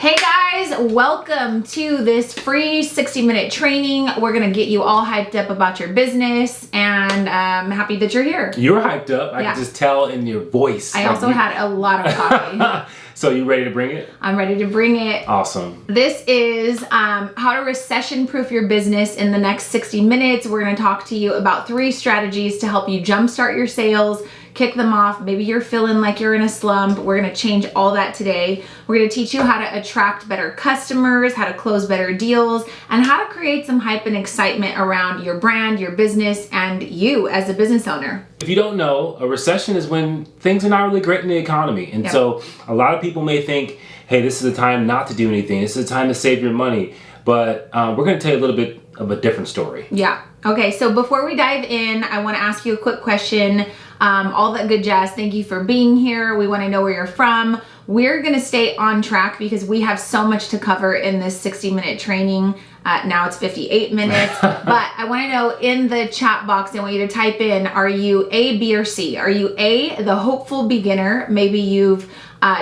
Hey guys, welcome to this free 60-minute training. We're going to get you all hyped up about your business, and I'm happy that you're here. You're hyped up. I can just tell in your voice. I also had a lot of coffee. So you ready to bring it? I'm ready to bring it. Awesome. This is how to recession-proof your business in the next 60 minutes. We're going to talk to you about 3 strategies to help you jumpstart your sales, kick them off. Maybe you're feeling like you're in a slump. We're going to change all that today. We're going to teach you how to attract better customers, how to close better deals, and how to create some hype and excitement around your brand, your business, and you as a business owner. If you don't know, a recession is when things are not really great in the economy. And so a lot of people may think, hey, this is a time not to do anything. This is a time to save your money. But we're going to tell you a little bit of a different story. Yeah. Okay, so before we dive in, I want to ask you a quick question. All that good jazz, thank you for being here. We want to know where you're from. We're going to stay on track because we have so much to cover in this 60-minute training. Now it's 58 minutes, but I want to know in the chat box, I want you to type in, are you A, B, or C? Are you A, the hopeful beginner? Maybe you've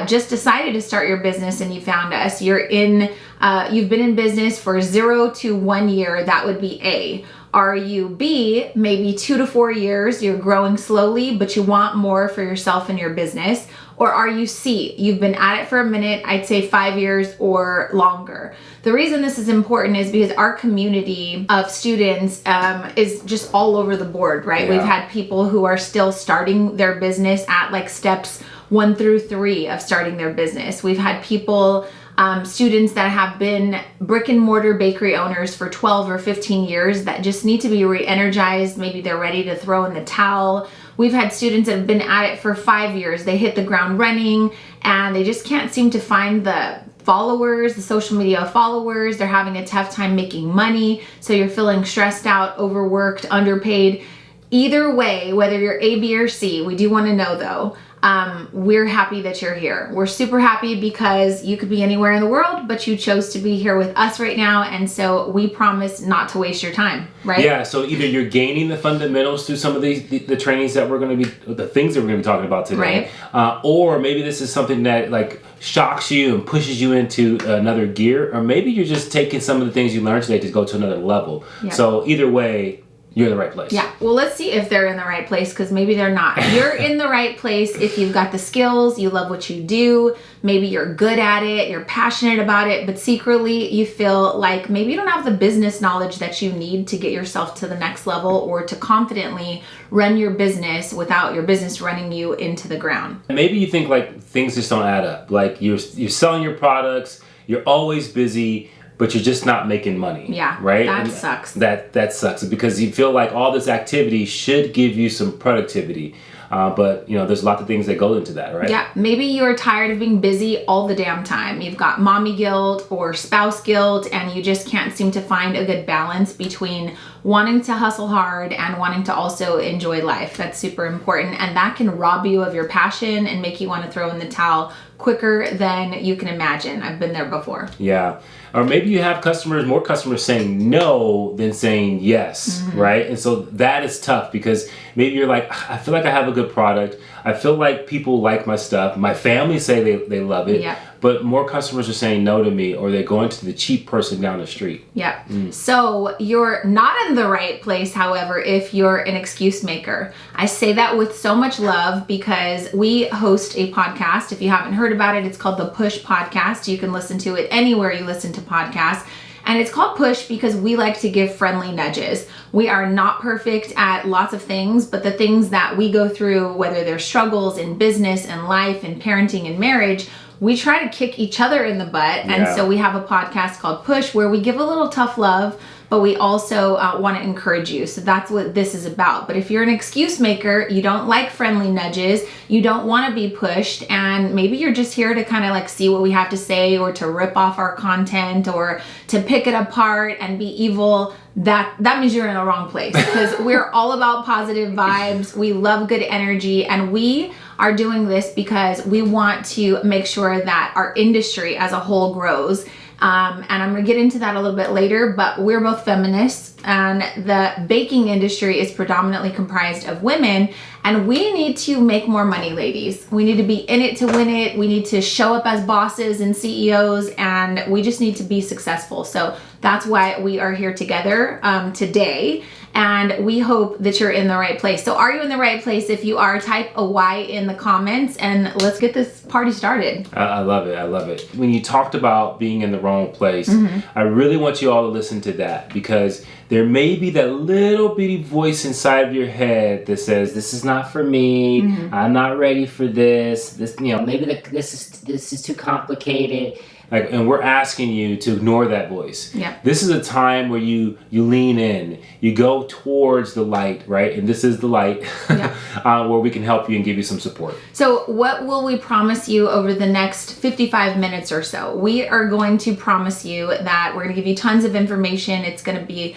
just decided to start your business and you found us. You've been in business for 0 to 1 year. That would be A. Are you B, maybe 2 to 4 years, you're growing slowly, but you want more for yourself and your business? Or are you C, you've been at it for a minute, I'd say 5 years or longer? The reason this is important is because our community of students is just all over the board, right? Yeah. We've had people who are still starting their business at like steps 1 through 3 of starting their business. We've had people students that have been brick and mortar bakery owners for 12 or 15 years that just need to be re-energized. Maybe they're ready to throw in the towel. We've had students that have been at it for 5 years. They hit the ground running and they just can't seem to find the followers, the social media followers. They're having a tough time making money. So you're feeling stressed out, overworked, underpaid. Either way, whether you're A, B, or C, we do want to know though, we're happy that you're here. We're super happy because you could be anywhere in the world, but you chose to be here with us right now. And so we promise not to waste your time, right? Yeah, so either you're gaining the fundamentals through some of the trainings that we're going to be, the things that we're going to be talking about today. Right. Or maybe this is something that like shocks you and pushes you into another gear. Or maybe you're just taking some of the things you learned today to go to another level. Yep. So either way, you're in the right place. Yeah. Well, let's see if they're in the right place because maybe they're not. You're in the right place if you've got the skills, you love what you do, maybe you're good at it, you're passionate about it, but secretly you feel like maybe you don't have the business knowledge that you need to get yourself to the next level or to confidently run your business without your business running you into the ground. Maybe you think like things just don't add up. Like you're selling your products, you're always busy, but you're just not making money. Yeah, right? That and sucks. That sucks because you feel like all this activity should give you some productivity. But you know, there's lots of things that go into that, right? Yeah, maybe you're tired of being busy all the damn time. You've got mommy guilt or spouse guilt, and you just can't seem to find a good balance between wanting to hustle hard and wanting to also enjoy life. That's super important, and that can rob you of your passion and make you want to throw in the towel quicker than you can imagine. I've been there before. Yeah. Or maybe you have more customers saying no than saying yes, right? And so that is tough because maybe you're like, I feel like I have a good product. I feel like people like my stuff. My family say they love it. Yep. But more customers are saying no to me, or they're going to the cheap person down the street. Yeah. So you're not in the right place, however, if you're an excuse maker. I say that with so much love because we host a podcast. If you haven't heard about it, it's called the Push Podcast. You can listen to it anywhere you listen to podcasts. And it's called Push because we like to give friendly nudges. We are not perfect at lots of things, but the things that we go through, whether they're struggles in business and life and parenting and marriage, we try to kick each other in the butt. And so we have a podcast called Push where we give a little tough love, but we also want to encourage you. So that's what this is about. But if you're an excuse maker, you don't like friendly nudges, you don't want to be pushed, and maybe you're just here to kind of like see what we have to say or to rip off our content or to pick it apart and be evil, that means you're in the wrong place because we're all about positive vibes. We love good energy, and we are doing this because we want to make sure that our industry as a whole grows. And I'm going to get into that a little bit later, but we're both feminists and the baking industry is predominantly comprised of women. And we need to make more money, ladies. We need to be in it to win it. We need to show up as bosses and CEOs, and we just need to be successful. So that's why we are here together today. And we hope that you're in the right place. So are you in the right place? If you are, type a Y in the comments and let's get this party started. I love it. I love it. When you talked about being in the wrong place, I really want you all to listen to that, because there may be that little bitty voice inside of your head that says, this is not for me. I'm not ready for this. This, maybe this is too complicated. And we're asking you to ignore that voice. Yeah. This is a time where you lean in, you go towards the light, right? And this is the light where we can help you and give you some support. So what will we promise you over the next 55 minutes or so? We are going to promise you that we're going to give you tons of information. It's going to be,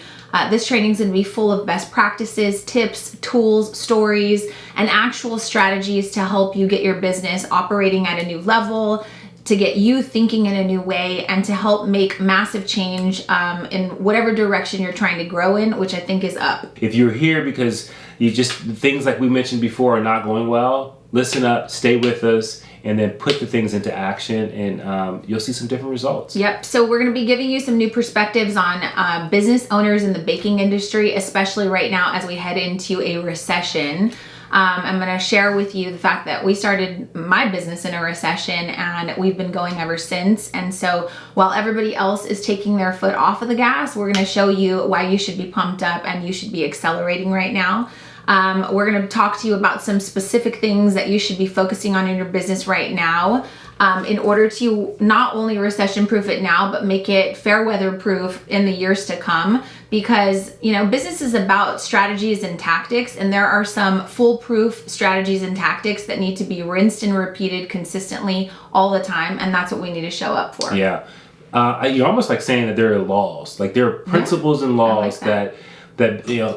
this training is going to be full of best practices, tips, tools, stories, and actual strategies to help you get your business operating at a new level, to get you thinking in a new way, and to help make massive change in whatever direction you're trying to grow in, which I think is up. If you're here because things like we mentioned before are not going well, listen up, stay with us, and then put the things into action, and you'll see some different results. Yep. So we're going to be giving you some new perspectives on business owners in the baking industry, especially right now as we head into a recession. I'm going to share with you the fact that we started my business in a recession and we've been going ever since. And so while everybody else is taking their foot off of the gas, we're going to show you why you should be pumped up and you should be accelerating right now. We're going to talk to you about some specific things that you should be focusing on in your business right now, in order to not only recession-proof it now, but make it fair weather-proof in the years to come. Because, business is about strategies and tactics, and there are some foolproof strategies and tactics that need to be rinsed and repeated consistently all the time, and that's what we need to show up for. Yeah. You're almost like saying that there are laws, like there are principles and laws that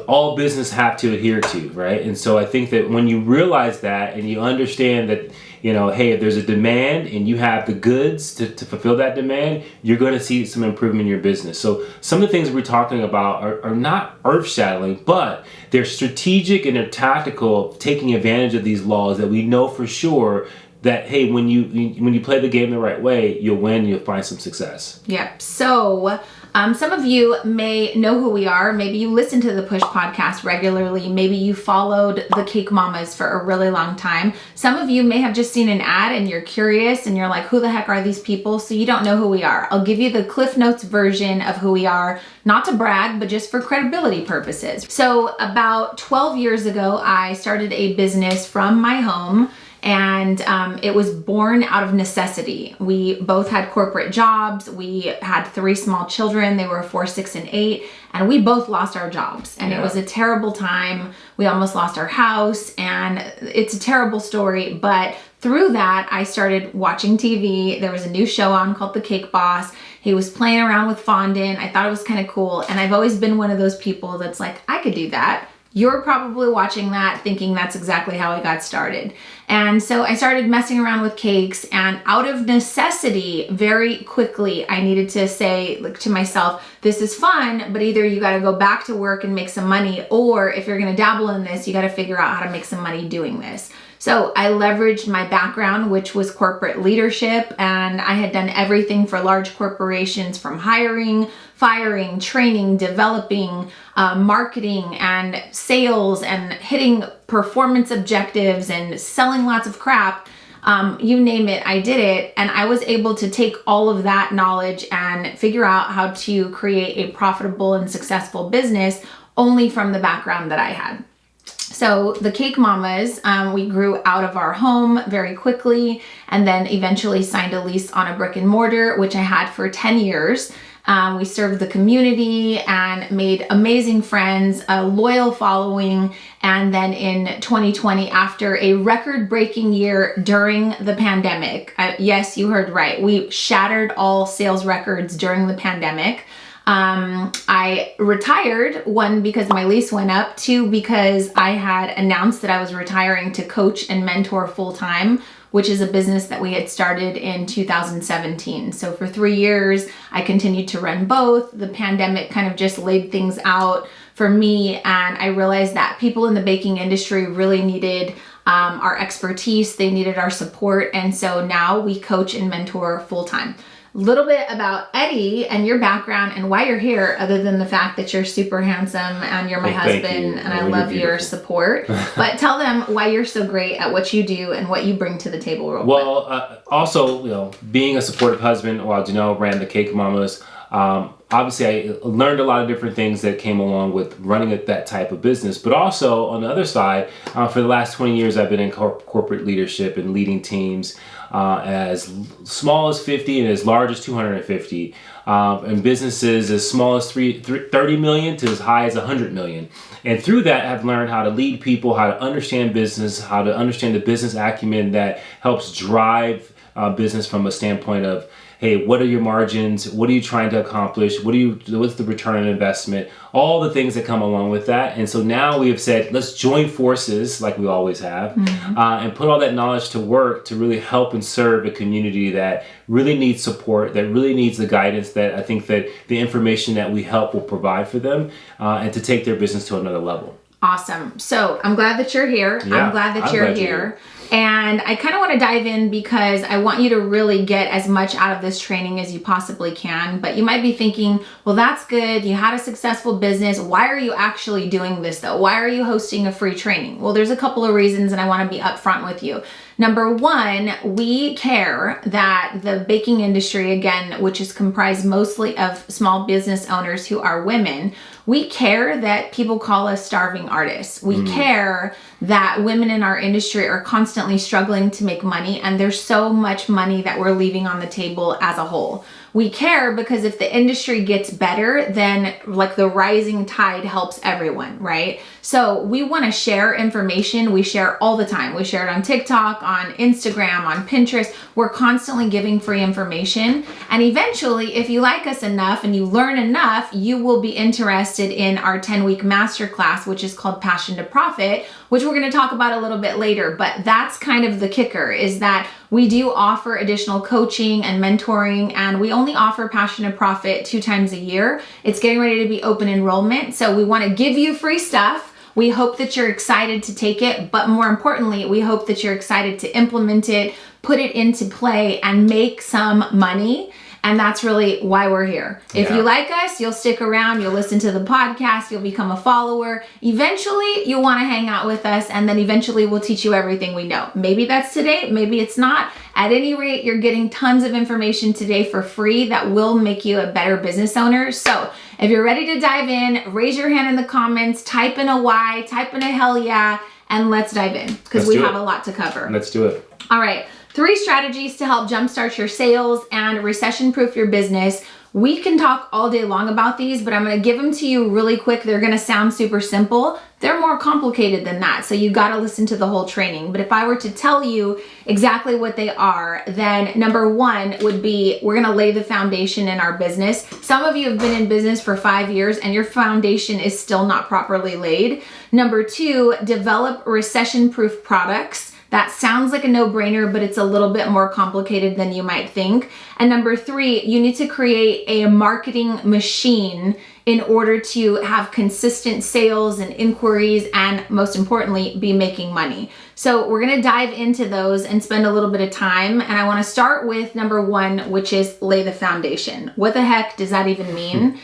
all business have to adhere to, right? And so I think that when you realize that and you understand that, hey, if there's a demand and you have the goods to fulfill that demand, you're going to see some improvement in your business. So some of the things we're talking about are not earth-shattering, but they're strategic and they're tactical, taking advantage of these laws that we know for sure that, hey, when you play the game the right way, you'll win, you'll find some success. Yep. So some of you may know who we are. Maybe you listen to the Push podcast regularly. Maybe you followed the Cake Mamas for a really long time. Some of you may have just seen an ad and you're curious and you're like, who the heck are these people? So you don't know who we are. I'll give you the Cliff Notes version of who we are, not to brag, but just for credibility purposes. So about 12 years ago, I started a business from my home. And it was born out of necessity. We both had corporate jobs. We had 3 small children. They were 4, 6, and 8. And we both lost our jobs. And it was a terrible time. We almost lost our house. And it's a terrible story. But through that, I started watching TV. There was a new show on called The Cake Boss. He was playing around with fondant. I thought it was kind of cool. And I've always been one of those people that's like, I could do that. You're probably watching that thinking that's exactly how I got started. And so I started messing around with cakes, and out of necessity, very quickly, I needed to say to myself, this is fun, but either you got to go back to work and make some money, or if you're going to dabble in this, you got to figure out how to make some money doing this. So I leveraged my background, which was corporate leadership, and I had done everything for large corporations, from hiring, firing, training, developing, marketing, and sales, and hitting performance objectives and selling lots of crap. You name it, I did it. And I was able to take all of that knowledge and figure out how to create a profitable and successful business only from the background that I had. So the Cake Mamas, we grew out of our home very quickly, and then eventually signed a lease on a brick and mortar, which I had for 10 years. We served the community and made amazing friends, a loyal following. And then in 2020, after a record-breaking year during the pandemic, yes, you heard right, we shattered all sales records during the pandemic. I retired, 1, because my lease went up, 2, because I had announced that I was retiring to coach and mentor full-time, which is a business that we had started in 2017. So for 3 years, I continued to run both. The pandemic kind of just laid things out for me, and I realized that people in the baking industry really needed our expertise. They needed our support. And so now we coach and mentor full time. A little bit about Eddie and your background and why you're here, other than the fact that you're super handsome and you're my husband and I love your support. But tell them why you're so great at what you do and what you bring to the table real quick. Also, being a supportive husband while Janelle ran the Cake Mamas, obviously I learned a lot of different things that came along with running that type of business. But also on the other side, for the last 20 years, I've been in corporate leadership and leading teams as small as 50 and as large as 250, and businesses as small as 30 million to as high as 100 million. And through that, I've learned how to lead people, how to understand business, how to understand the business acumen that helps drive business from a standpoint of, hey, what are your margins? What are you trying to accomplish? What's the return on investment? All the things that come along with that. And so now we have said, let's join forces like we always have, and put all that knowledge to work to really help and serve a community that really needs support, that really needs the guidance that I think that the information that we help will provide for them, and to take their business to another level. Awesome. So I'm glad that you're here. Yeah, I'm glad that you're here. And I kind of want to dive in because I want you to really get as much out of this training as you possibly can. But you might be thinking, well, that's good. You had a successful business. Why are you actually doing this though? Why are you hosting a free training? Well, there's a couple of reasons and I want to be upfront with you. Number one, we care that the baking industry, again, which is comprised mostly of small business owners who are women, we care that people call us starving artists. We care that women in our industry are constantly struggling to make money, and there's so much money that we're leaving on the table as a whole. We care because if the industry gets better, then like the rising tide helps everyone, right? So we want to share information. We share all the time. We share it on TikTok, on Instagram, on Pinterest. We're constantly giving free information. And eventually, if you like us enough and you learn enough, you will be interested in our 10-week masterclass, which is called Passion to Profit, which we're going to talk about a little bit later. But that's kind of the kicker, is that we do offer additional coaching and mentoring, and we only offer Passion to Profit 2 times a year. It's getting ready to be open enrollment. So we want to give you free stuff. We hope that you're excited to take it, but more importantly, we hope that you're excited to implement it, put it into play, and make some money. And that's really why we're here. If you like us, you'll stick around, you'll listen to the podcast, you'll become a follower. Eventually, you'll want to hang out with us, and then eventually we'll teach you everything we know. Maybe that's today, maybe it's not. At any rate, you're getting tons of information today for free that will make you a better business owner. So if you're ready to dive in, raise your hand in the comments, type in a Y, type in a hell yeah, and let's dive in because we have a lot to cover. Let's do it. All right. 3 strategies to help jumpstart your sales and recession-proof your business. We can talk all day long about these, but I'm going to give them to you really quick. They're going to sound super simple. They're more complicated than that, so you got to listen to the whole training. But if I were to tell you exactly what they are, then number 1 would be we're going to lay the foundation in our business. Some of you have been in business for 5 years and your foundation is still not properly laid. Number 2, develop recession-proof products. That sounds like a no-brainer, but it's a little bit more complicated than you might think. And number 3, you need to create a marketing machine in order to have consistent sales and inquiries, and most importantly, be making money. So we're gonna dive into those and spend a little bit of time. And I wanna start with number 1, which is lay the foundation. What the heck does that even mean?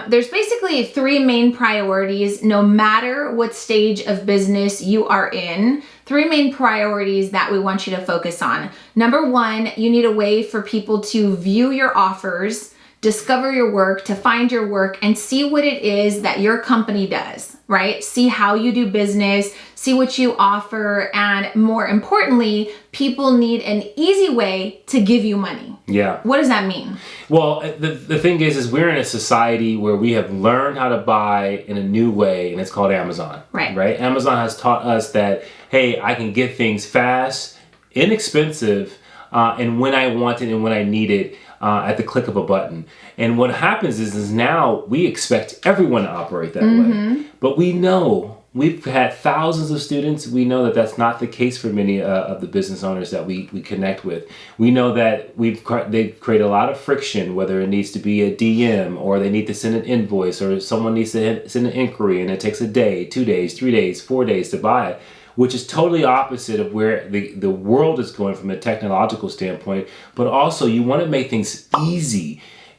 There's basically 3 main priorities, no matter what stage of business you are in. 3 main priorities that we want you to focus on. Number 1, you need a way for people to view your offers, discover your work, to find your work, and see what it is that your company does, right? See how you do business, see what you offer, and more importantly, people need an easy way to give you money. Yeah. What does that mean? Well, the thing is we're in a society where we have learned how to buy in a new way, and it's called Amazon. Right? Amazon has taught us that, hey, I can get things fast, inexpensive, and when I want it and when I need it, at the click of a button. And what happens is now we expect everyone to operate that way. But we know we've had thousands of students. We know that that's not the case for many of the business owners that we connect with. We know that they've created a lot of friction, whether it needs to be a DM or they need to send an invoice or someone needs to send an inquiry and it takes a day, 2 days, 3 days, 4 days to buy it, which is totally opposite of where the world is going from a technological standpoint. But also you want to make things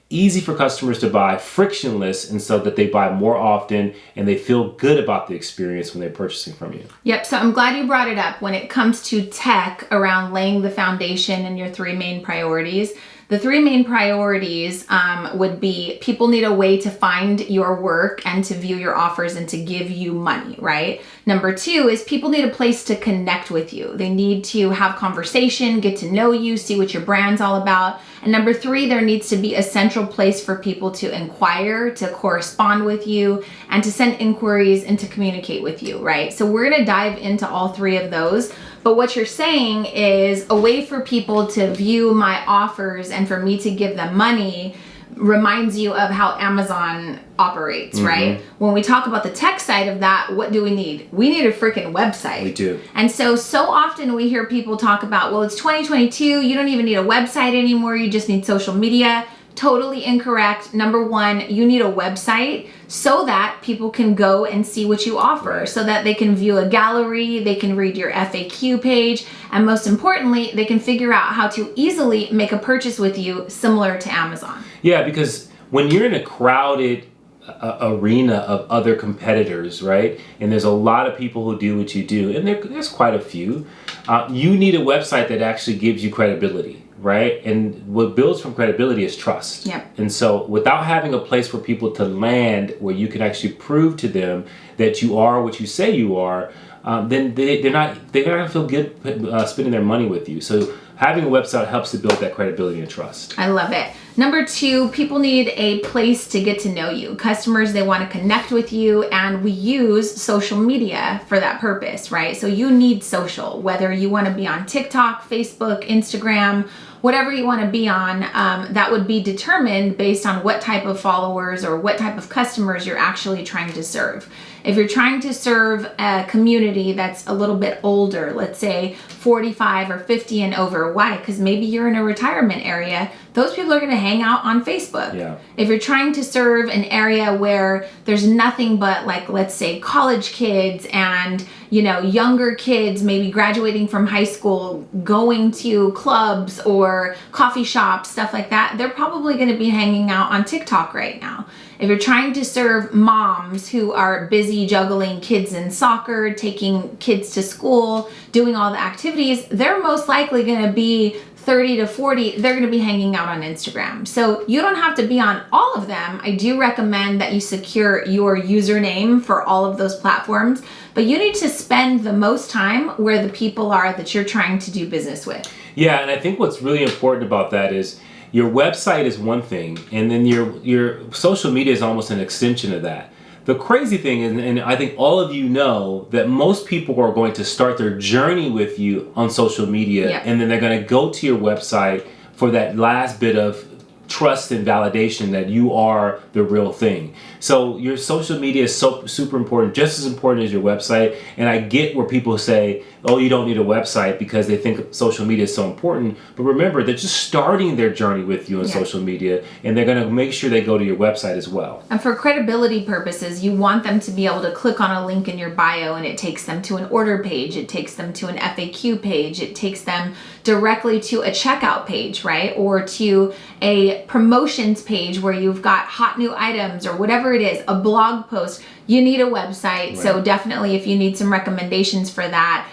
easy for customers to buy, frictionless, and so that they buy more often and they feel good about the experience when they're purchasing from you. Yep, so I'm glad you brought it up. When it comes to tech around laying the foundation and your 3 main priorities, the 3 main priorities would be people need a way to find your work and to view your offers and to give you money, right? Number 2 is people need a place to connect with you. They need to have conversation, get to know you, see what your brand's all about. And number 3, there needs to be a central place for people to inquire, to correspond with you, and to send inquiries and to communicate with you, right? So we're gonna dive into all 3 of those. But what you're saying is a way for people to view my offers and for me to give them money reminds you of how Amazon operates, right? When we talk about the tech side of that, what do we need? We need a freaking website. We do. And so often we hear people talk about, well, it's 2022, you don't even need a website anymore, you just need social media. Totally incorrect. Number 1, you need a website so that people can go and see what you offer, so that they can view a gallery, they can read your FAQ page, and most importantly, they can figure out how to easily make a purchase with you similar to Amazon. Yeah, because when you're in a crowded arena of other competitors, right? And there's a lot of people who do what you do, and there's quite a few. You need a website that actually gives you credibility, right? And what builds from credibility is trust. Yep. And so without having a place for people to land where you can actually prove to them that you are what you say you are, then they're not gonna feel good spending their money with you. So having a website helps to build that credibility and trust. I love it. Number 2, people need a place to get to know you. Customers, they want to connect with you, and we use social media for that purpose, right? So you need social, whether you want to be on TikTok, Facebook, Instagram, whatever you want to be on, that would be determined based on what type of followers or what type of customers you're actually trying to serve. If you're trying to serve a community that's a little bit older, let's say 45 or 50 and over, why? Because maybe you're in a retirement area, those people are going to hang out on Facebook. Yeah. If you're trying to serve an area where there's nothing but, like, let's say college kids and, you know, younger kids maybe graduating from high school, going to clubs or coffee shops, stuff like that, they're probably going to be hanging out on TikTok right now. If you're trying to serve moms who are busy juggling kids in soccer, taking kids to school, doing all the activities, they're most likely going to be 30 to 40, they're going to be hanging out on Instagram. So you don't have to be on all of them. I do recommend that you secure your username for all of those platforms, but you need to spend the most time where the people are that you're trying to do business with. Yeah, and I think what's really important about that is your website is one thing, and then your social media is almost an extension of that. The crazy thing is, and I think all of you know, that most people are going to start their journey with you on social media, Yep. and then they're going to go to your website for that last bit of trust and validation that you are the real thing. So your social media is so super important, just as important as your website. And I get where people say, oh, you don't need a website because they think social media is so important. But remember, they're just starting their journey with you on social media, and they're going to make sure they go to your website as well. And for credibility purposes, you want them to be able to click on a link in your bio and it takes them to an order page, it takes them to an FAQ page, it takes them directly to a checkout page, right? Or to a promotions page where you've got hot new items or whatever it is, a blog post. You need a website. Right. So definitely if you need some recommendations for that,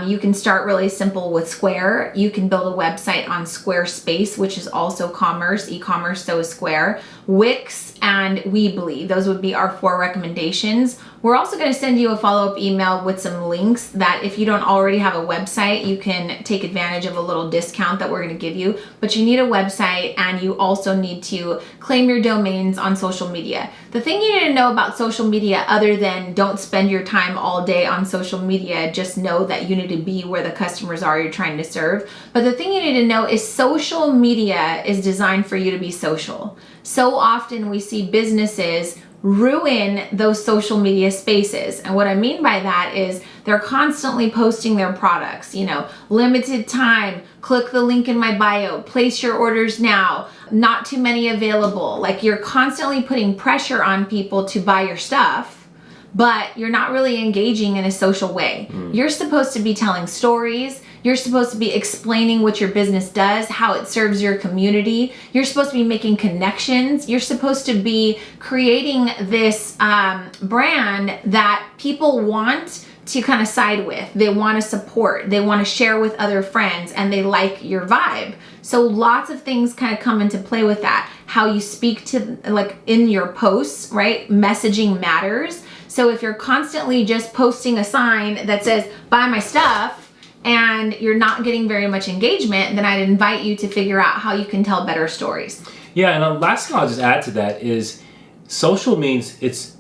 you can start really simple with Square. You can build a website on Squarespace, which is also commerce, e-commerce, so is Square. Wix and Weebly, those would be our 4 recommendations. We're also going to send you a follow-up email with some links that if you don't already have a website, you can take advantage of a little discount that we're going to give you. But you need a website, and you also need to claim your domains on social media. The thing you need to know about social media, other than don't spend your time all day on social media, just know that you need to be where the customers are you're trying to serve. But the thing you need to know is social media is designed for you to be social. So often we see businesses ruin those social media spaces. And what I mean by that is they're constantly posting their products, limited time, click the link in my bio, place your orders now, not too many available. Like, you're constantly putting pressure on people to buy your stuff, but you're not really engaging in a social way. You're supposed to be telling stories. You're supposed to be explaining what your business does, how it serves your community. You're supposed to be making connections. You're supposed to be creating this brand that people want to kind of side with. They want to support. They want to share with other friends, and they like your vibe. So lots of things kind of come into play with that. How you speak to, like, in your posts, right? Messaging matters. So if you're constantly just posting a sign that says, buy my stuff, and you're not getting very much engagement, then I'd invite you to figure out how you can tell better stories. Yeah, and the last thing I'll just add to that is social means it's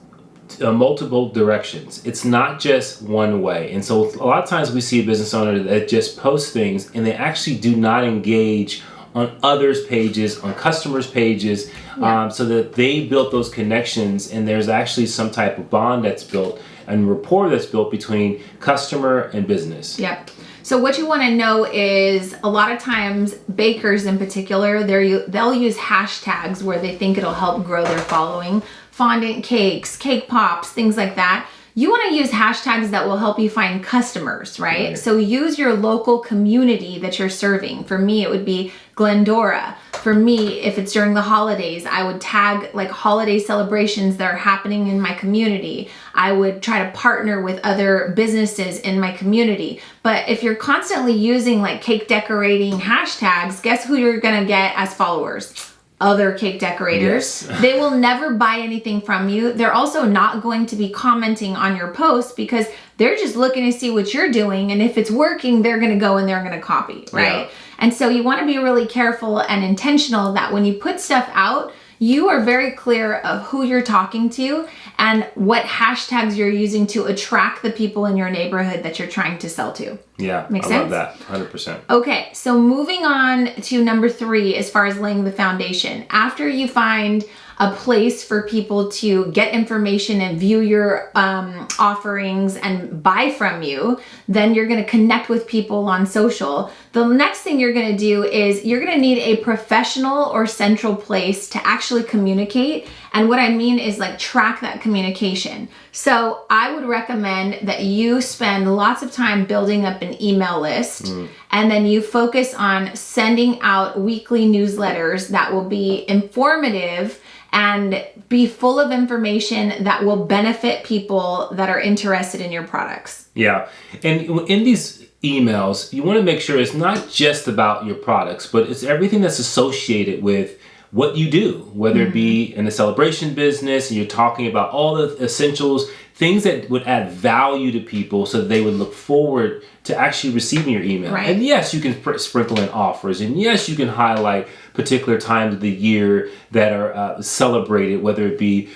multiple directions. It's not just one way. And so a lot of times we see a business owner that just posts things and they actually do not engage on others' pages, on customers' pages, so that they built those connections, and there's actually some type of bond that's built and rapport that's built between customer and business. Yep. So what you want to know is, a lot of times, bakers in particular, they'll use hashtags where they think it'll help grow their following. Fondant cakes, cake pops, things like that. You want to use hashtags that will help you find customers, right? So use your local community that you're serving. For me, it would be Glendora. For me, if it's during the holidays, I would tag like holiday celebrations that are happening in my community. I would try to partner with other businesses in my community. But if you're constantly using like cake decorating hashtags, guess who you're going to get as followers? Other cake decorators. Yes. They will never buy anything from you. They're also not going to be commenting on your posts because they're just looking to see what you're doing. And if it's working, they're going to go and they're going to copy, right? Yeah. And so you want to be really careful and intentional that when you put stuff out, you are very clear of who you're talking to and what hashtags you're using to attract the people in your neighborhood that you're trying to sell to. Yeah, Makes I sense? love that, 100%. Okay, so moving on to number 3, as far as laying the foundation. After you find a place for people to get information and view your offerings and buy from you, then you're going to connect with people on social. The next thing you're going to do is you're going to need a professional or central place to actually communicate. And what I mean is like track that communication. So I would recommend that you spend lots of time building up an email list, and then you focus on sending out weekly newsletters that will be informative and be full of information that will benefit people that are interested in your products. Yeah. And in these emails, you want to make sure it's not just about your products, but it's everything that's associated with what you do, whether it be in a celebration business and you're talking about all the essentials, things that would add value to people so that they would look forward to actually receiving your email. Right. And yes, you can sprinkle in offers, and yes, you can highlight particular times of the year that are celebrated, whether it be,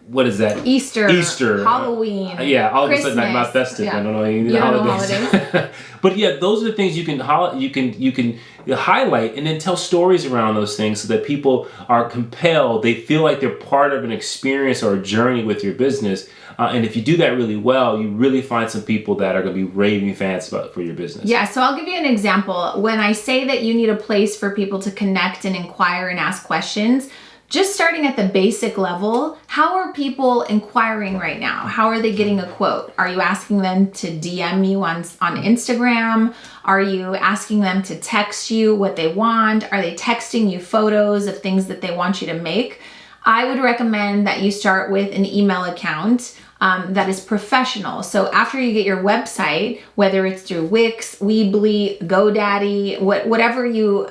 what is that? Easter, Halloween, all Christmas. of a sudden I'm not festive. Yeah. I don't know any You don't know holidays. But yeah, those are the things you can highlight and then tell stories around those things so that people are compelled. They feel like they're part of an experience or a journey with your business. And if you do that really well, you really find some people that are going to be raving fans for your business. Yeah, so I'll give you an example. When I say that you need a place for people to connect and inquire and ask questions, just starting at the basic level, how are people inquiring right now? How are they getting a quote? Are you asking them to DM you on Instagram? Are you asking them to text you what they want? Are they texting you photos of things that they want you to make? I would recommend that you start with an email account that is professional. So after you get your website, whether it's through Wix, Weebly, GoDaddy, whatever you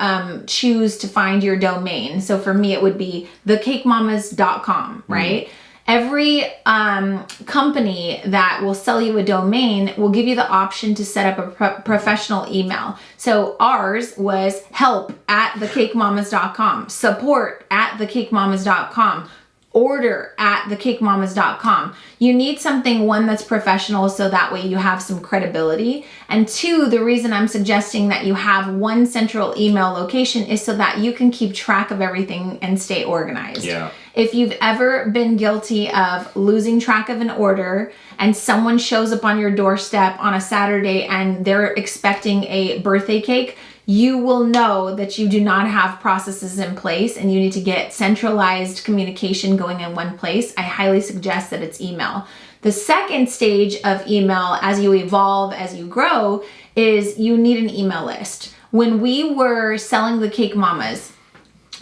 choose to find your domain. So for me, it would be thecakemamas.com, right? Every company that will sell you a domain will give you the option to set up a professional email. So ours was help@thecakemamas.com, support@thecakemamas.com, order at thecakeMamas.com. You need something, one, that's professional, so that way you have some credibility. And two, the reason I'm suggesting that you have one central email location is so that you can keep track of everything and stay organized. Yeah. If you've ever been guilty of losing track of an order and someone shows up on your doorstep on a Saturday and they're expecting a birthday cake, you will know that you do not have processes in place and you need to get centralized communication going in one place. I highly suggest that it's email. The second stage of email, as you evolve, as you grow, is you need an email list. When we were selling the Cake Mamas,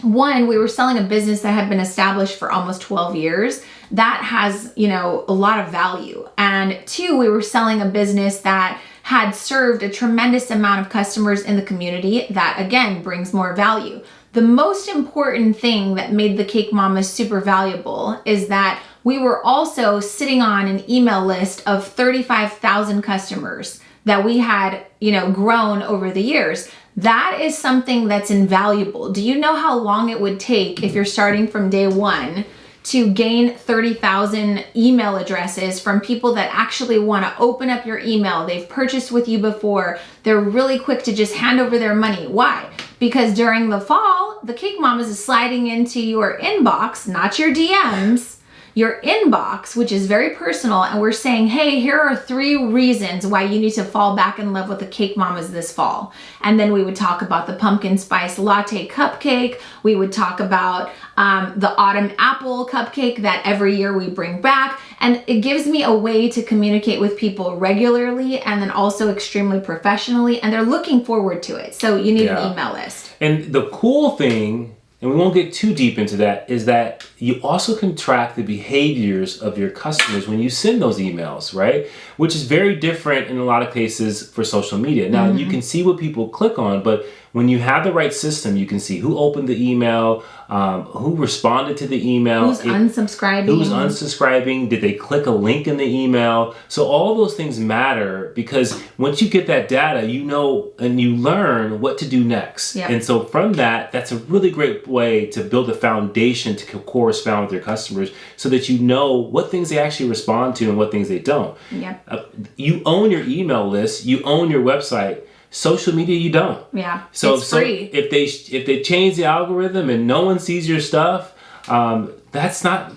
one, we were selling a business that had been established for almost 12 years. That has, a lot of value. And two, we were selling a business that had served a tremendous amount of customers in the community. That, again, brings more value. The most important thing that made the Cake Mamas super valuable is that we were also sitting on an email list of 35,000 customers that we had, grown over the years. That is something that's invaluable. Do you know how long it would take if you're starting from day one to gain 30,000 email addresses from people that actually want to open up your email? They've purchased with you before. They're really quick to just hand over their money. Why? Because during the fall, the Cake Mamas is sliding into your inbox, not your DMs, your inbox, which is very personal, and we're saying, hey, here are 3 reasons why you need to fall back in love with the Cake Mamas this fall. And then we would talk about the pumpkin spice latte cupcake. We would talk about the autumn apple cupcake that every year we bring back. And it gives me a way to communicate with people regularly and then also extremely professionally, and they're looking forward to it. So you need an email list. And the cool thing, and we won't get too deep into that, is that you also can track the behaviors of your customers when you send those emails, right? Which is very different in a lot of cases for social media. Now, you can see what people click on, but when you have the right system, you can see who opened the email, who responded to the email. Who's unsubscribing. Did they click a link in the email? So all those things matter, because once you get that data, you know and you learn what to do next. Yep. And so from that, that's a really great way to build a foundation to correspond with your customers so that you know what things they actually respond to and what things they don't. Yep. You own your email list, you own your website. Social media, you don't. Yeah. So it's free. If they change the algorithm and no one sees your stuff, that's not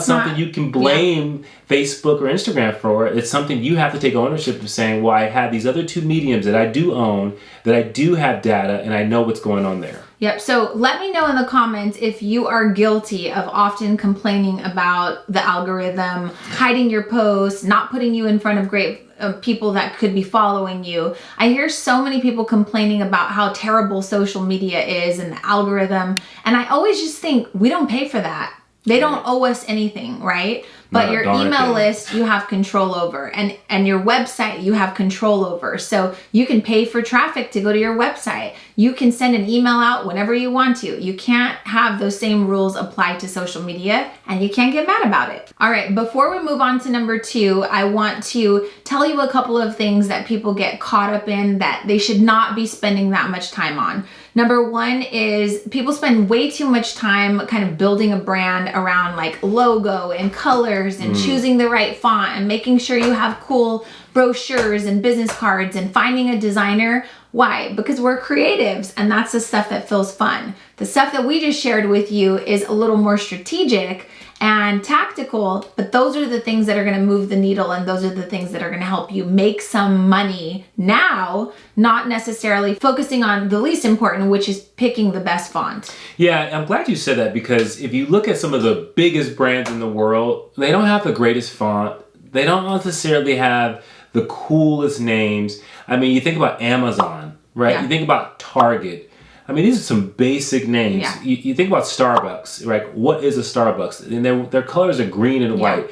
something you can blame Facebook or Instagram for. It's something you have to take ownership of, saying, well, I have these other 2 mediums that I do own, that I do have data, and I know what's going on there. Yep. So let me know in the comments if you are guilty of often complaining about the algorithm, hiding your posts, not putting you in front of great people that could be following you. I hear so many people complaining about how terrible social media is and the algorithm. And I always just think, we don't pay for that. They don't owe us anything, right? But your email list, you have control over, and your website, you have control over. So you can pay for traffic to go to your website. You can send an email out whenever you want to. You can't have those same rules apply to social media, and you can't get mad about it. All right, before we move on to number 2, I want to tell you a couple of things that people get caught up in that they should not be spending that much time on. Number 1 is people spend way too much time kind of building a brand around like logo and colors and choosing the right font and making sure you have cool brochures and business cards and finding a designer. Why? Because we're creatives, and that's the stuff that feels fun. The stuff that we just shared with you is a little more strategic and tactical, but those are the things that are going to move the needle, and those are the things that are going to help you make some money now, not necessarily focusing on the least important, which is picking the best font. Yeah, I'm glad you said that, because if you look at some of the biggest brands in the world, they don't have the greatest font. They don't necessarily have the coolest names. I mean, you think about Amazon, right? Yeah. You think about Target. I mean, these are some basic names. Yeah. You think about Starbucks, right? What is a Starbucks? And their colors are green and white.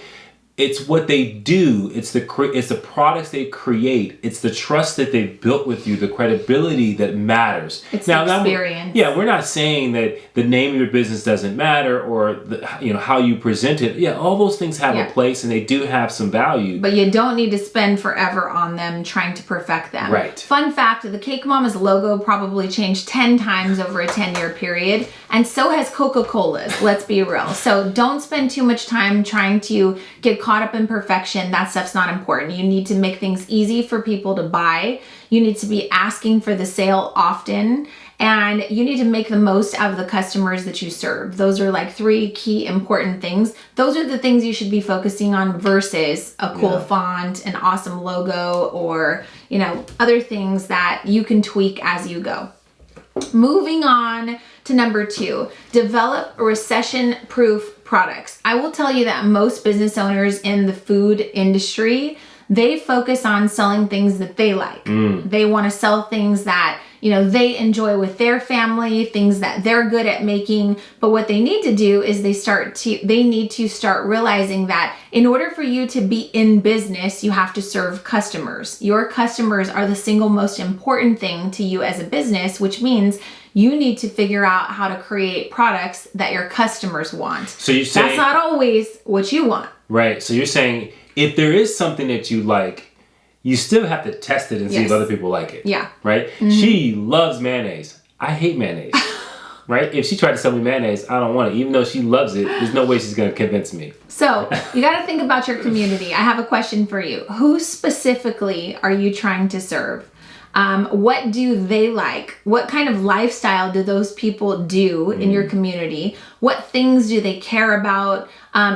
It's what they do. It's the products they create. It's the trust that they've built with you, the credibility that matters. It's the experience. We're not saying that the name of your business doesn't matter or how you present it. Yeah, all those things have a place and they do have some value. But you don't need to spend forever on them trying to perfect them. Right. Fun fact, the Cake Mama's logo probably changed 10 times over a 10-year period, and so has Coca-Cola's, let's be real. So don't spend too much time trying to get caught up in perfection. That stuff's not important. You need to make things easy for people to buy. You need to be asking for the sale often, and you need to make the most out of the customers that you serve. Those are like 3 key important things. Those are the things you should be focusing on versus a cool font, an awesome logo, or other things that you can tweak as you go. Moving on to number 2, develop recession-proof products. I will tell you that most business owners in the food industry, they focus on selling things that they like. They want to sell things that they enjoy with their family, things that they're good at making. But what they need to do is they need to start realizing that in order for you to be in business, you have to serve customers. Your customers are the single most important thing to you as a business, which means you need to figure out how to create products that your customers want. So you're saying that's not always what you want. Right. So you're saying if there is something that you like, you still have to test it and see if other people like it. Yeah. Right? Mm-hmm. She loves mayonnaise. I hate mayonnaise. Right? If she tried to sell me mayonnaise, I don't want it. Even though she loves it, there's no way she's going to convince me. So you got to think about your community. I have a question for you. Who specifically are you trying to serve? What do they like? What kind of lifestyle do those people do in your community? What things do they care about?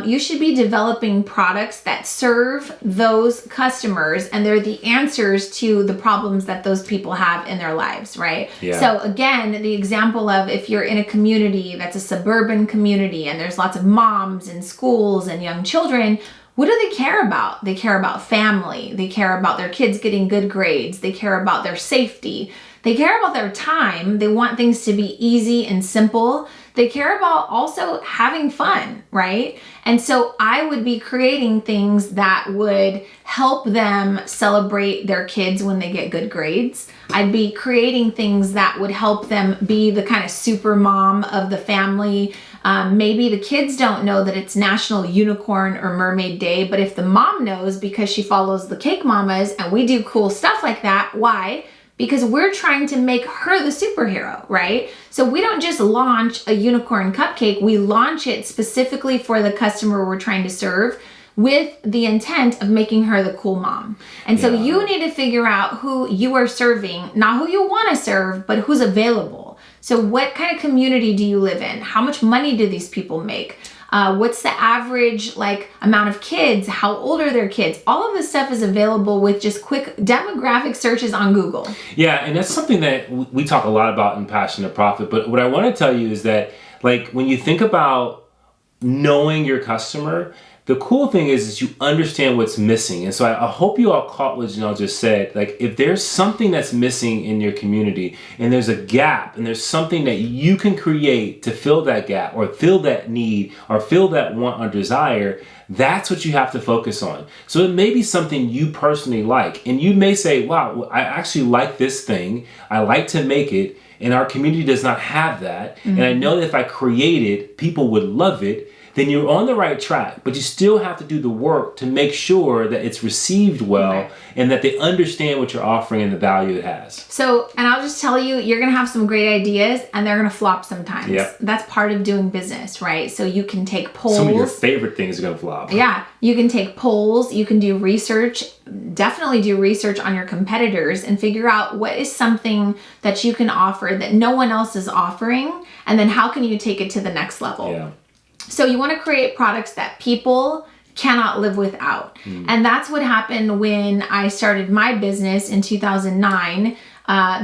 You should be developing products that serve those customers, and they're the answers to the problems that those people have in their lives, right? Yeah. So again, the example of if you're in a community that's a suburban community and there's lots of moms and schools and young children, what do they care about? They care about family. They care about their kids getting good grades. They care about their safety. They care about their time. They want things to be easy and simple. They care about also having fun, right? And so I would be creating things that would help them celebrate their kids when they get good grades. I'd be creating things that would help them be the kind of super mom of the family. Maybe the kids don't know that it's National Unicorn or Mermaid Day, but if the mom knows because she follows the Cake Mamas and we do cool stuff like that, why? Because we're trying to make her the superhero, right? So we don't just launch a unicorn cupcake, we launch it specifically for the customer we're trying to serve with the intent of making her the cool mom. And so you need to figure out who you are serving, not who you want to serve, but who's available. So what kind of community do you live in? How much money do these people make? What's the average amount of kids? How old are their kids? All of this stuff is available with just quick demographic searches on Google. Yeah, and that's something that we talk a lot about in Passion to Profit. But what I want to tell you is that when you think about knowing your customer, the cool thing is you understand what's missing. And so I hope you all caught what Janelle just said. If there's something that's missing in your community and there's a gap and there's something that you can create to fill that gap or fill that need or fill that want or desire, that's what you have to focus on. So it may be something you personally like. And you may say, wow, I actually like this thing. I like to make it. And our community does not have that. Mm-hmm. And I know that if I create it, people would love it. Then you're on the right track, but you still have to do the work to make sure that it's received well and that they understand what you're offering and the value it has. So, and I'll just tell you, you're going to have some great ideas and they're going to flop sometimes. Yep. That's part of doing business, right? So you can take polls. Some of your favorite things are going to flop. Yeah. You can take polls. You can do research. Definitely do research on your competitors and figure out what is something that you can offer that no one else is offering. And then how can you take it to the next level? Yeah. So you want to create products that people cannot live without. And that's what happened when I started my business in 2009,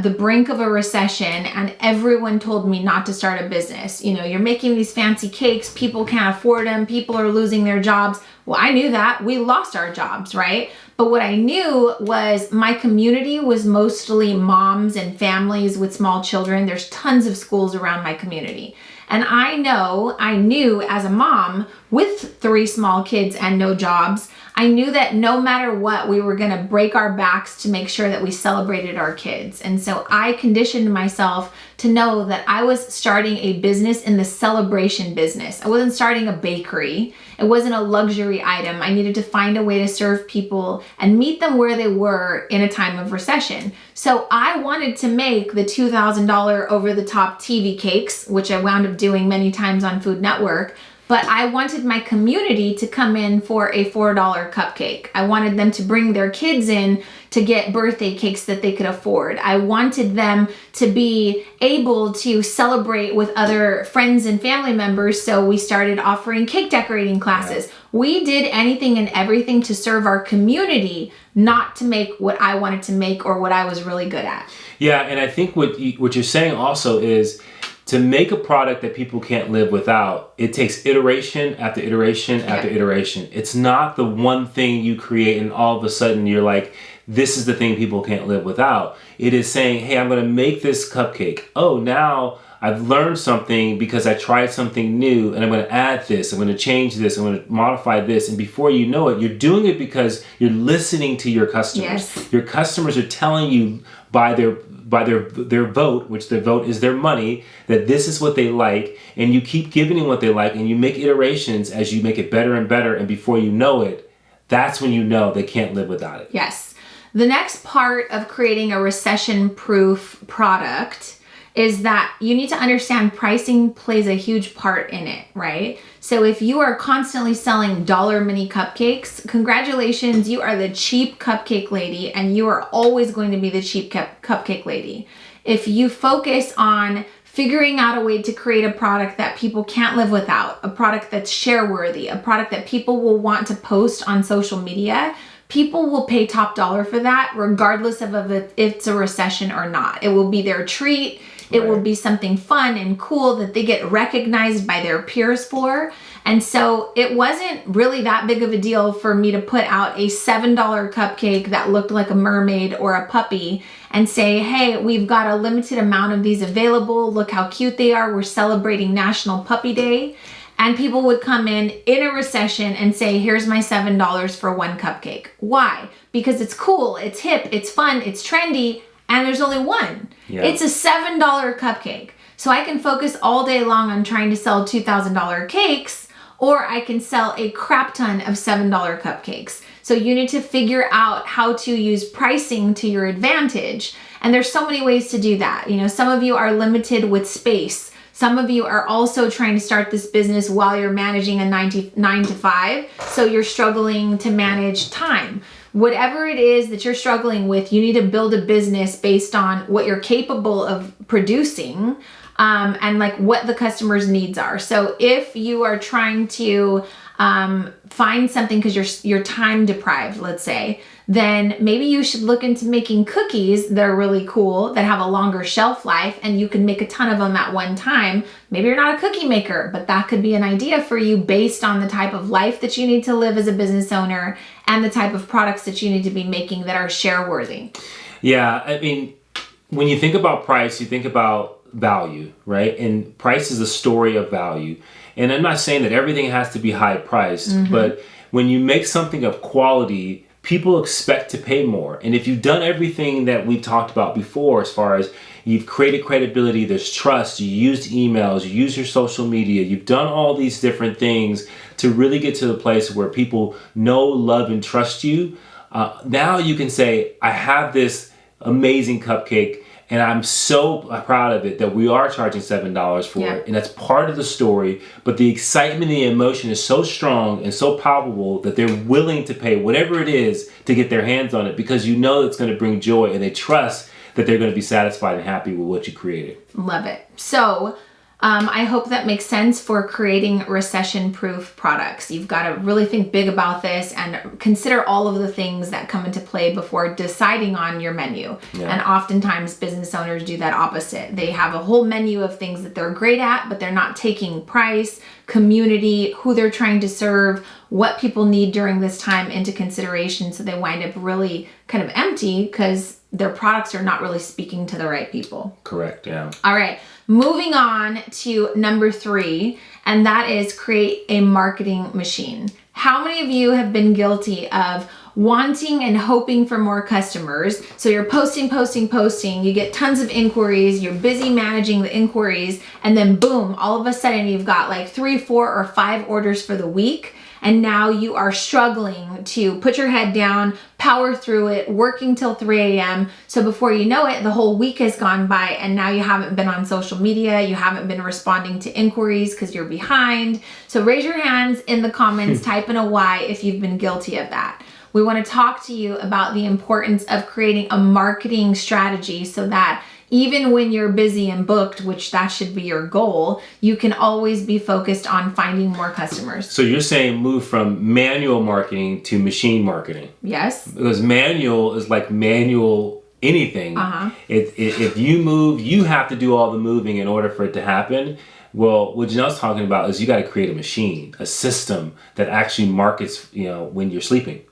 the brink of a recession, and everyone told me not to start a business. You're making these fancy cakes, people can't afford them, people are losing their jobs. Well, I knew that. We lost our jobs, right? But what I knew was my community was mostly moms and families with small children. There's tons of schools around my community. And I knew as a mom with 3 small kids and no jobs, I knew that no matter what, we were going to break our backs to make sure that we celebrated our kids. And so I conditioned myself to know that I was starting a business in the celebration business. I wasn't starting a bakery. It wasn't a luxury item. I needed to find a way to serve people and meet them where they were in a time of recession. So I wanted to make the $2,000 over-the-top TV cakes, which I wound up doing many times on Food Network. But I wanted my community to come in for a $4 cupcake. I wanted them to bring their kids in to get birthday cakes that they could afford. I wanted them to be able to celebrate with other friends and family members, so we started offering cake decorating classes. Yeah. We did anything and everything to serve our community, not to make what I wanted to make or what I was really good at. Yeah, and I think what you're saying also is, to make a product that people can't live without, it takes iteration after iteration after iteration. It's not the one thing you create and all of a sudden you're like, this is the thing people can't live without. It is saying, hey, I'm going to make this cupcake. Oh, now I've learned something because I tried something new and I'm going to add this. I'm going to change this. I'm going to modify this. And before you know it, you're doing it because you're listening to your customers. Yes. Your customers are telling you by their vote, which their vote is their money, that this is what they like, and you keep giving them what they like, and you make iterations as you make it better and better, and before you know it, that's when you know they can't live without it. Yes. The next part of creating a recession-proof product is that you need to understand pricing plays a huge part in it, right? So if you are constantly selling dollar mini cupcakes, congratulations, you are the cheap cupcake lady, and you are always going to be the cheap cupcake lady. If you focus on figuring out a way to create a product that people can't live without, a product that's share worthy, a product that people will want to post on social media, people will pay top dollar for that regardless of if it's a recession or not. It will be their treat. It will be something fun and cool that they get recognized by their peers for. And so it wasn't really that big of a deal for me to put out a $7 cupcake that looked like a mermaid or a puppy and say, hey, we've got a limited amount of these available. Look how cute they are. We're celebrating National Puppy Day. And people would come in a recession and say, here's my $7 for one cupcake. Why? Because it's cool, it's hip, it's fun, it's trendy, and there's only one. Yeah. It's a $7 cupcake. So I can focus all day long on trying to sell $2,000 cakes, or I can sell a crap ton of $7 cupcakes. So you need to figure out how to use pricing to your advantage. And there's so many ways to do that. You know, some of you are limited with space. Some of you are also trying to start this business while you're managing a 9 to 5. So you're struggling to manage time. Whatever it is that you're struggling with, you need to build a business based on what you're capable of producing and like what the customer's needs are. So if you are trying to find something because you're time deprived, let's say, then maybe you should look into making cookies that are really cool, that have a longer shelf life, and you can make a ton of them at one time. Maybe you're not a cookie maker, but that could be an idea for you based on the type of life that you need to live as a business owner and the type of products that you need to be making that are share worthy. Yeah, I mean, when you think about price, you think about value, right? And price is a story of value. And I'm not saying that everything has to be high priced, but when you make something of quality, people expect to pay more. And if you've done everything that we've talked about before, as far as you've created credibility, there's trust, you used emails, you use your social media, you've done all these different things to really get to the place where people know, love, and trust you, now you can say, I have this amazing cupcake and I'm so proud of it that we are charging $7 for it. And that's part of the story. But the excitement and the emotion is so strong and so palpable that they're willing to pay whatever it is to get their hands on it, because you know it's going to bring joy and they trust that they're going to be satisfied and happy with what you created. Love it. So I hope that makes sense for creating recession-proof products. You've got to really think big about this and consider all of the things that come into play before deciding on your menu. Yeah. And oftentimes business owners do that opposite. They have a whole menu of things that they're great at, but they're not taking price, community, who they're trying to serve, what people need during this time into consideration. So they wind up really kind of empty because their products are not really speaking to the right people. Correct, yeah. All right, moving on to number 3, and that is create a marketing machine. How many of you have been guilty of wanting and hoping for more customers? So you're posting, you get tons of inquiries, you're busy managing the inquiries, and then boom, all of a sudden you've got like 3, 4, or 5 orders for the week. And now you are struggling to put your head down, power through it, working till 3 a.m. So before you know it, the whole week has gone by and now you haven't been on social media, you haven't been responding to inquiries because you're behind. So raise your hands in the comments, type in a Y if you've been guilty of that. We want to talk to you about the importance of creating a marketing strategy so that even when you're busy and booked, which that should be your goal, you can always be focused on finding more customers. So you're saying move from manual marketing to machine marketing. Yes. Because manual is like manual anything. If you move, you have to do all the moving in order for it to happen. Well, what Janelle's talking about is you got to create a machine, a system that actually markets, when you're sleeping.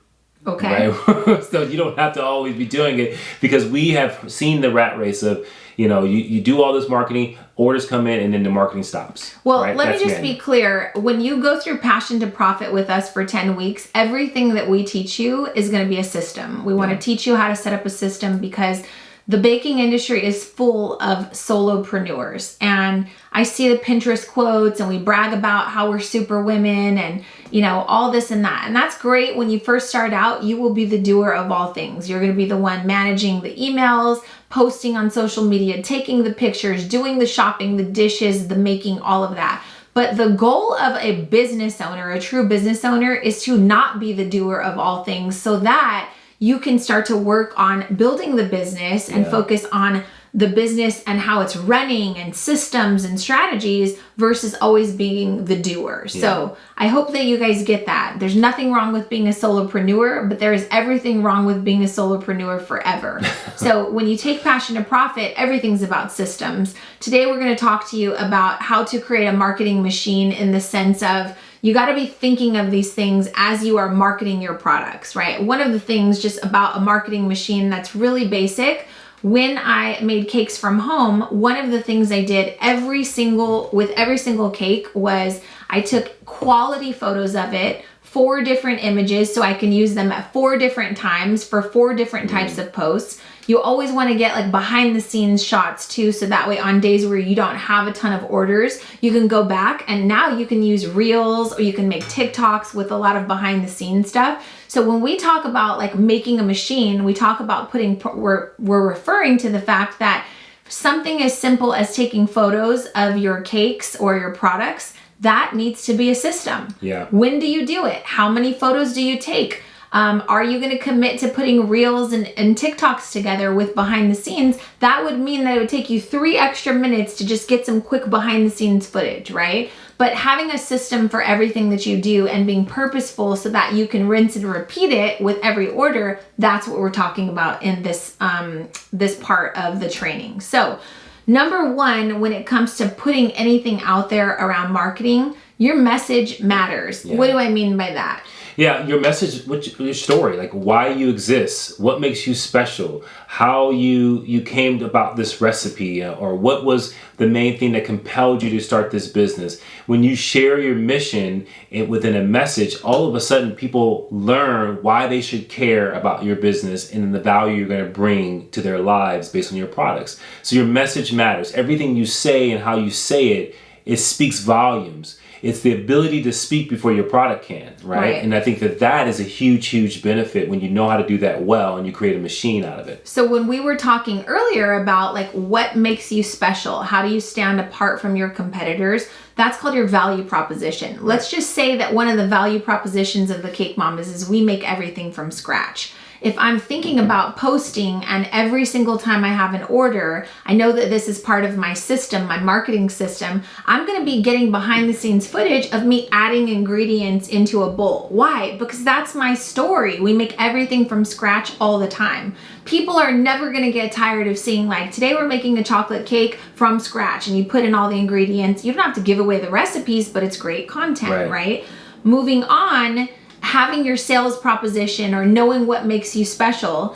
Okay. Right? So you don't have to always be doing it, because we have seen the rat race of, you do all this marketing, orders come in, and then the marketing stops. Well, right? let me just be clear. When you go through Passion to Profit with us for 10 weeks, everything that we teach you is going to be a system. We want to teach you how to set up a system because the baking industry is full of solopreneurs, and I see the Pinterest quotes and we brag about how we're super women and, all this and that. And that's great. When you first start out, you will be the doer of all things. You're going to be the one managing the emails, posting on social media, taking the pictures, doing the shopping, the dishes, the making, all of that. But the goal of a business owner, a true business owner, is to not be the doer of all things so that you can start to work on building the business and focus on the business and how it's running and systems and strategies versus always being the doer. Yeah. So I hope that you guys get that. There's nothing wrong with being a solopreneur, but there is everything wrong with being a solopreneur forever. So when you take Passion to Profit, everything's about systems. Today we're going to talk to you about how to create a marketing machine in the sense of you got to be thinking of these things as you are marketing your products, right? One of the things just about a marketing machine that's really basic, when I made cakes from home, one of the things I did with every single cake was I took quality photos of it, 4 different images so I can use them at 4 different times for 4 different types of posts. You always want to get like behind the scenes shots too, so that way on days where you don't have a ton of orders, you can go back and now you can use Reels or you can make TikToks with a lot of behind the scenes stuff. So when we talk about like making a machine, we talk about we're referring to the fact that something as simple as taking photos of your cakes or your products, that needs to be a system. Yeah. When do you do it? How many photos do you take? Are you going to commit to putting Reels and TikToks together with behind the scenes? That would mean that it would take you 3 extra minutes to just get some quick behind the scenes footage, right? But having a system for everything that you do and being purposeful so that you can rinse and repeat it with every order, that's what we're talking about in this part of the training. So number 1, when it comes to putting anything out there around marketing, your message matters. Yeah. What do I mean by that? Yeah, your message, your story, like why you exist, what makes you special, how you came about this recipe, or what was the main thing that compelled you to start this business. When you share your mission within a message, all of a sudden people learn why they should care about your business and the value you're going to bring to their lives based on your products. So your message matters. Everything you say and how you say it speaks volumes. It's the ability to speak before your product can, right? And I think that is a huge, huge benefit when you know how to do that well and you create a machine out of it. So when we were talking earlier about like what makes you special, how do you stand apart from your competitors, that's called your value proposition. Let's just say that one of the value propositions of the Cake Mamas is we make everything from scratch. if I'm thinking about posting and every single time I have an order, I know that this is part of my system, my marketing system, I'm going to be getting behind the scenes footage of me adding ingredients into a bowl. Why? Because that's my story. We make everything from scratch all the time. People are never going to get tired of seeing, like, today we're making a chocolate cake from scratch and you put in all the ingredients. You don't have to give away the recipes, but it's great content, right? Moving on, having your sales proposition or knowing what makes you special.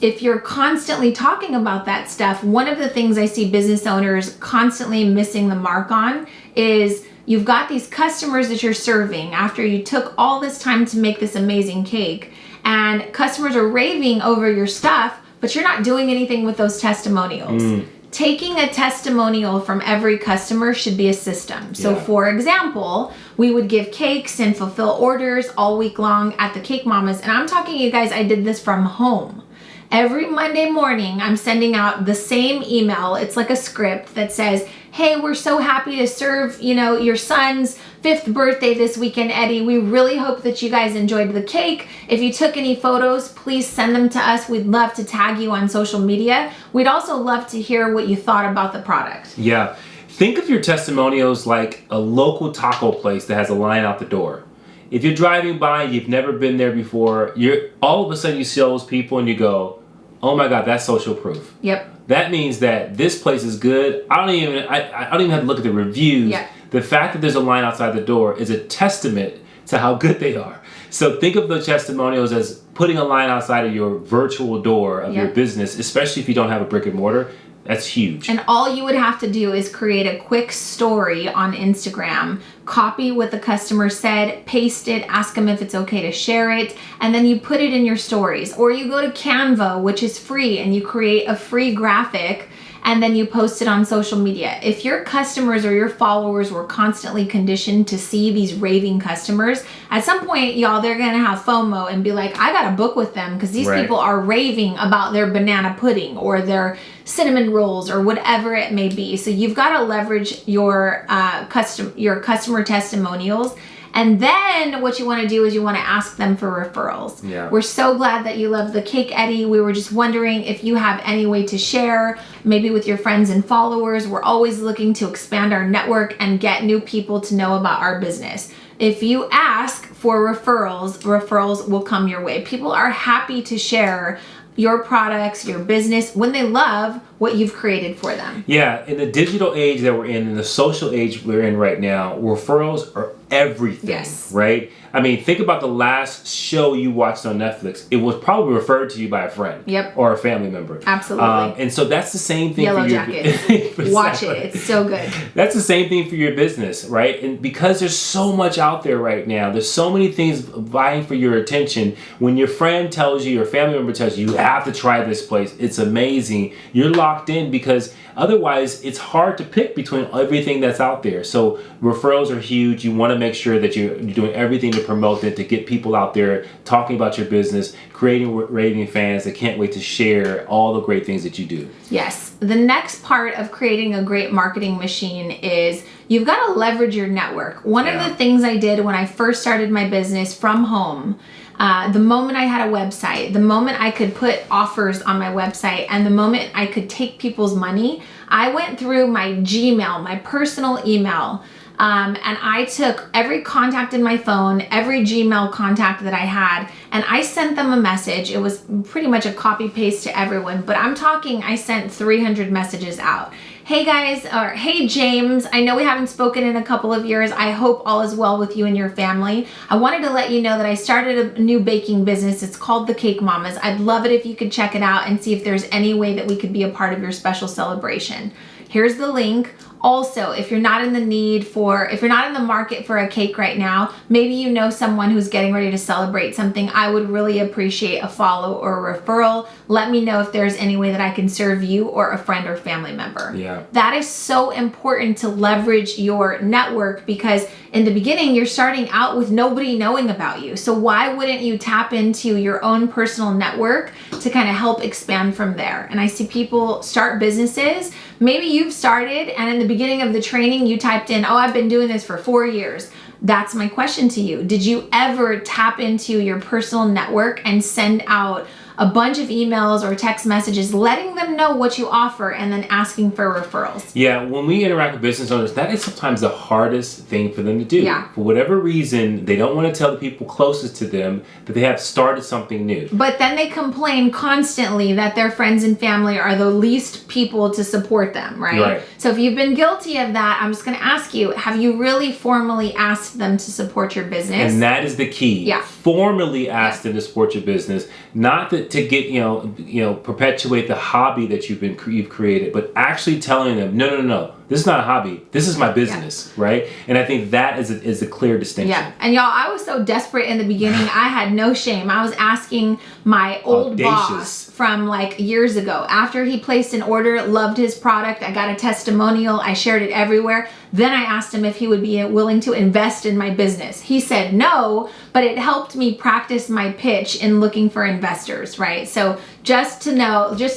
If you're constantly talking about that stuff, one of the things I see business owners constantly missing the mark on is you've got these customers that you're serving after you took all this time to make this amazing cake, and customers are raving over your stuff, but you're not doing anything with those testimonials. Taking a testimonial from every customer should be a system. So for example, we would give cakes and fulfill orders all week long at the Cake Mamas. And I'm talking, you guys, I did this from home. Every Monday morning, I'm sending out the same email. It's like a script that says, hey, we're so happy to serve, your son's 5th birthday this weekend, Eddie. We really hope that you guys enjoyed the cake. If you took any photos, please send them to us. We'd love to tag you on social media. We'd also love to hear what you thought about the product. Yeah. Think of your testimonials like a local taco place that has a line out the door. If you're driving by and you've never been there before, you're all of a sudden you see all those people and you go, oh my God, that's social proof. Yep. That means that this place is good. I don't even have to look at the reviews. Yep. The fact that there's a line outside the door is a testament to how good they are. So think of the testimonials as putting a line outside of your virtual door of your business, especially if you don't have a brick and mortar. That's huge. And all you would have to do is create a quick story on Instagram, copy what the customer said, paste it, ask them if it's okay to share it, and then you put it in your stories. Or you go to Canva, which is free, and you create a free graphic and then you post it on social media. If your customers or your followers were constantly conditioned to see these raving customers, at some point, y'all, they're gonna have FOMO and be like, I gotta book with them because these people are raving about their banana pudding or their cinnamon rolls or whatever it may be. So you've got to leverage your customer testimonials. And then what you want to do is you want to ask them for referrals. Yeah. We're so glad that you love the cake, Eddie. We were just wondering if you have any way to share, maybe with your friends and followers. We're always looking to expand our network and get new people to know about our business. If you ask for referrals will come your way. People are happy to share your products, your business, when they love what you've created for them. Yeah, in the digital age that we're in the social age we're in right now, referrals are everything, right? I mean, think about the last show you watched on Netflix. It was probably referred to you by a friend or a family member. Absolutely. And so that's the same thing Yellow for your Jackets. Watch it. It's so good. That's the same thing for your business, right? And because there's so much out there right now, there's so many things vying for your attention. When your friend tells you, your family member tells you, you have to try this place, it's amazing, you're locked in because otherwise it's hard to pick between everything that's out there. So referrals are huge. You want to make sure that you're doing everything to promote it, to get people out there talking about your business, creating raving fans that can't wait to share all the great things that you do. Yes. The next part of creating a great marketing machine is you've got to leverage your network. One of the things I did when I first started my business from home, the moment I had a website, the moment I could put offers on my website, and the moment I could take people's money, I went through my Gmail, my personal email, and I took every contact in my phone, every Gmail contact that I had, and I sent them a message. It was pretty much a copy paste to everyone, but I'm talking, I sent 300 messages out. Hey guys, or hey James, I know we haven't spoken in a couple of years. I hope all is well with you and your family. I wanted to let you know that I started a new baking business. It's called the Cake Mamas. I'd love it if you could check it out and see if there's any way that we could be a part of your special celebration. Here's the link. Also, if you're not in the market for a cake right now, maybe you know someone who's getting ready to celebrate something, I would really appreciate a follow or a referral. Let me know if there's any way that I can serve you or a friend or family member. Yeah. That is so important to leverage your network because in the beginning, you're starting out with nobody knowing about you. So why wouldn't you tap into your own personal network to kind of help expand from there? And I see people start businesses Maybe you've started and in the beginning of the training you typed in, oh, I've been doing this for 4 years. That's my question to you. Did you ever tap into your personal network and send out a bunch of emails or text messages letting them know what you offer and then asking for referrals? Yeah, when we interact with business owners, that is sometimes the hardest thing for them to do. Yeah. For whatever reason, they don't want to tell the people closest to them that they have started something new. But then they complain constantly that their friends and family are the least people to support them, right? So if you've been guilty of that, I'm just going to ask you, have you really formally asked them to support your business? And that is the key. Yeah. Formally ask them to support your business, not that to get perpetuate the hobby that you've created, but actually telling them, no, this is not a hobby. This is my business, right? And I think that is a clear distinction. Yeah, and y'all, I was so desperate in the beginning. I had no shame. I was asking my old boss from like years ago. After he placed an order, loved his product, I got a testimonial, I shared it everywhere. Then I asked him if he would be willing to invest in my business. He said no, but it helped me practice my pitch in looking for investors, right? So just to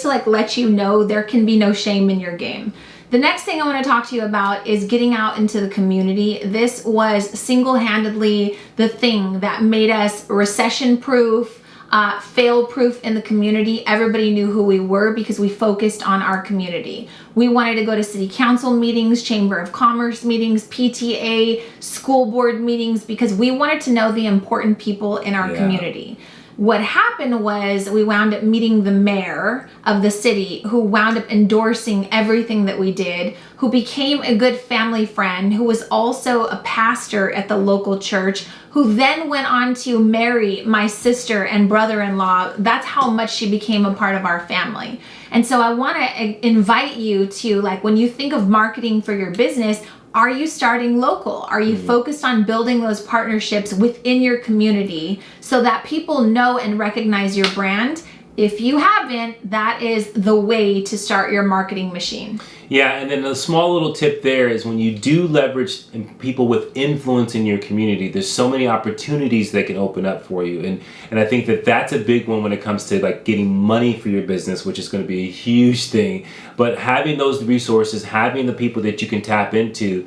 like let you know, there can be no shame in your game. The next thing I want to talk to you about is getting out into the community. This was single-handedly the thing that made us recession-proof, fail-proof in the community. Everybody knew who we were because we focused on our community. We wanted to go to city council meetings, chamber of commerce meetings, PTA, school board meetings, because we wanted to know the important people in our community. What happened was we wound up meeting the mayor of the city, who wound up endorsing everything that we did, who became a good family friend, who was also a pastor at the local church, who then went on to marry my sister and brother-in-law. That's how much she became a part of our family. And so I want to invite you to, like, when you think of marketing for your business, are you starting local? Are you focused on building those partnerships within your community so that people know and recognize your brand? If you haven't, that is the way to start your marketing machine. Yeah, and then a small little tip there is when you do leverage people with influence in your community, there's so many opportunities that can open up for you. And I think that that's a big one when it comes to like getting money for your business, which is going to be a huge thing. But having those resources, having the people that you can tap into,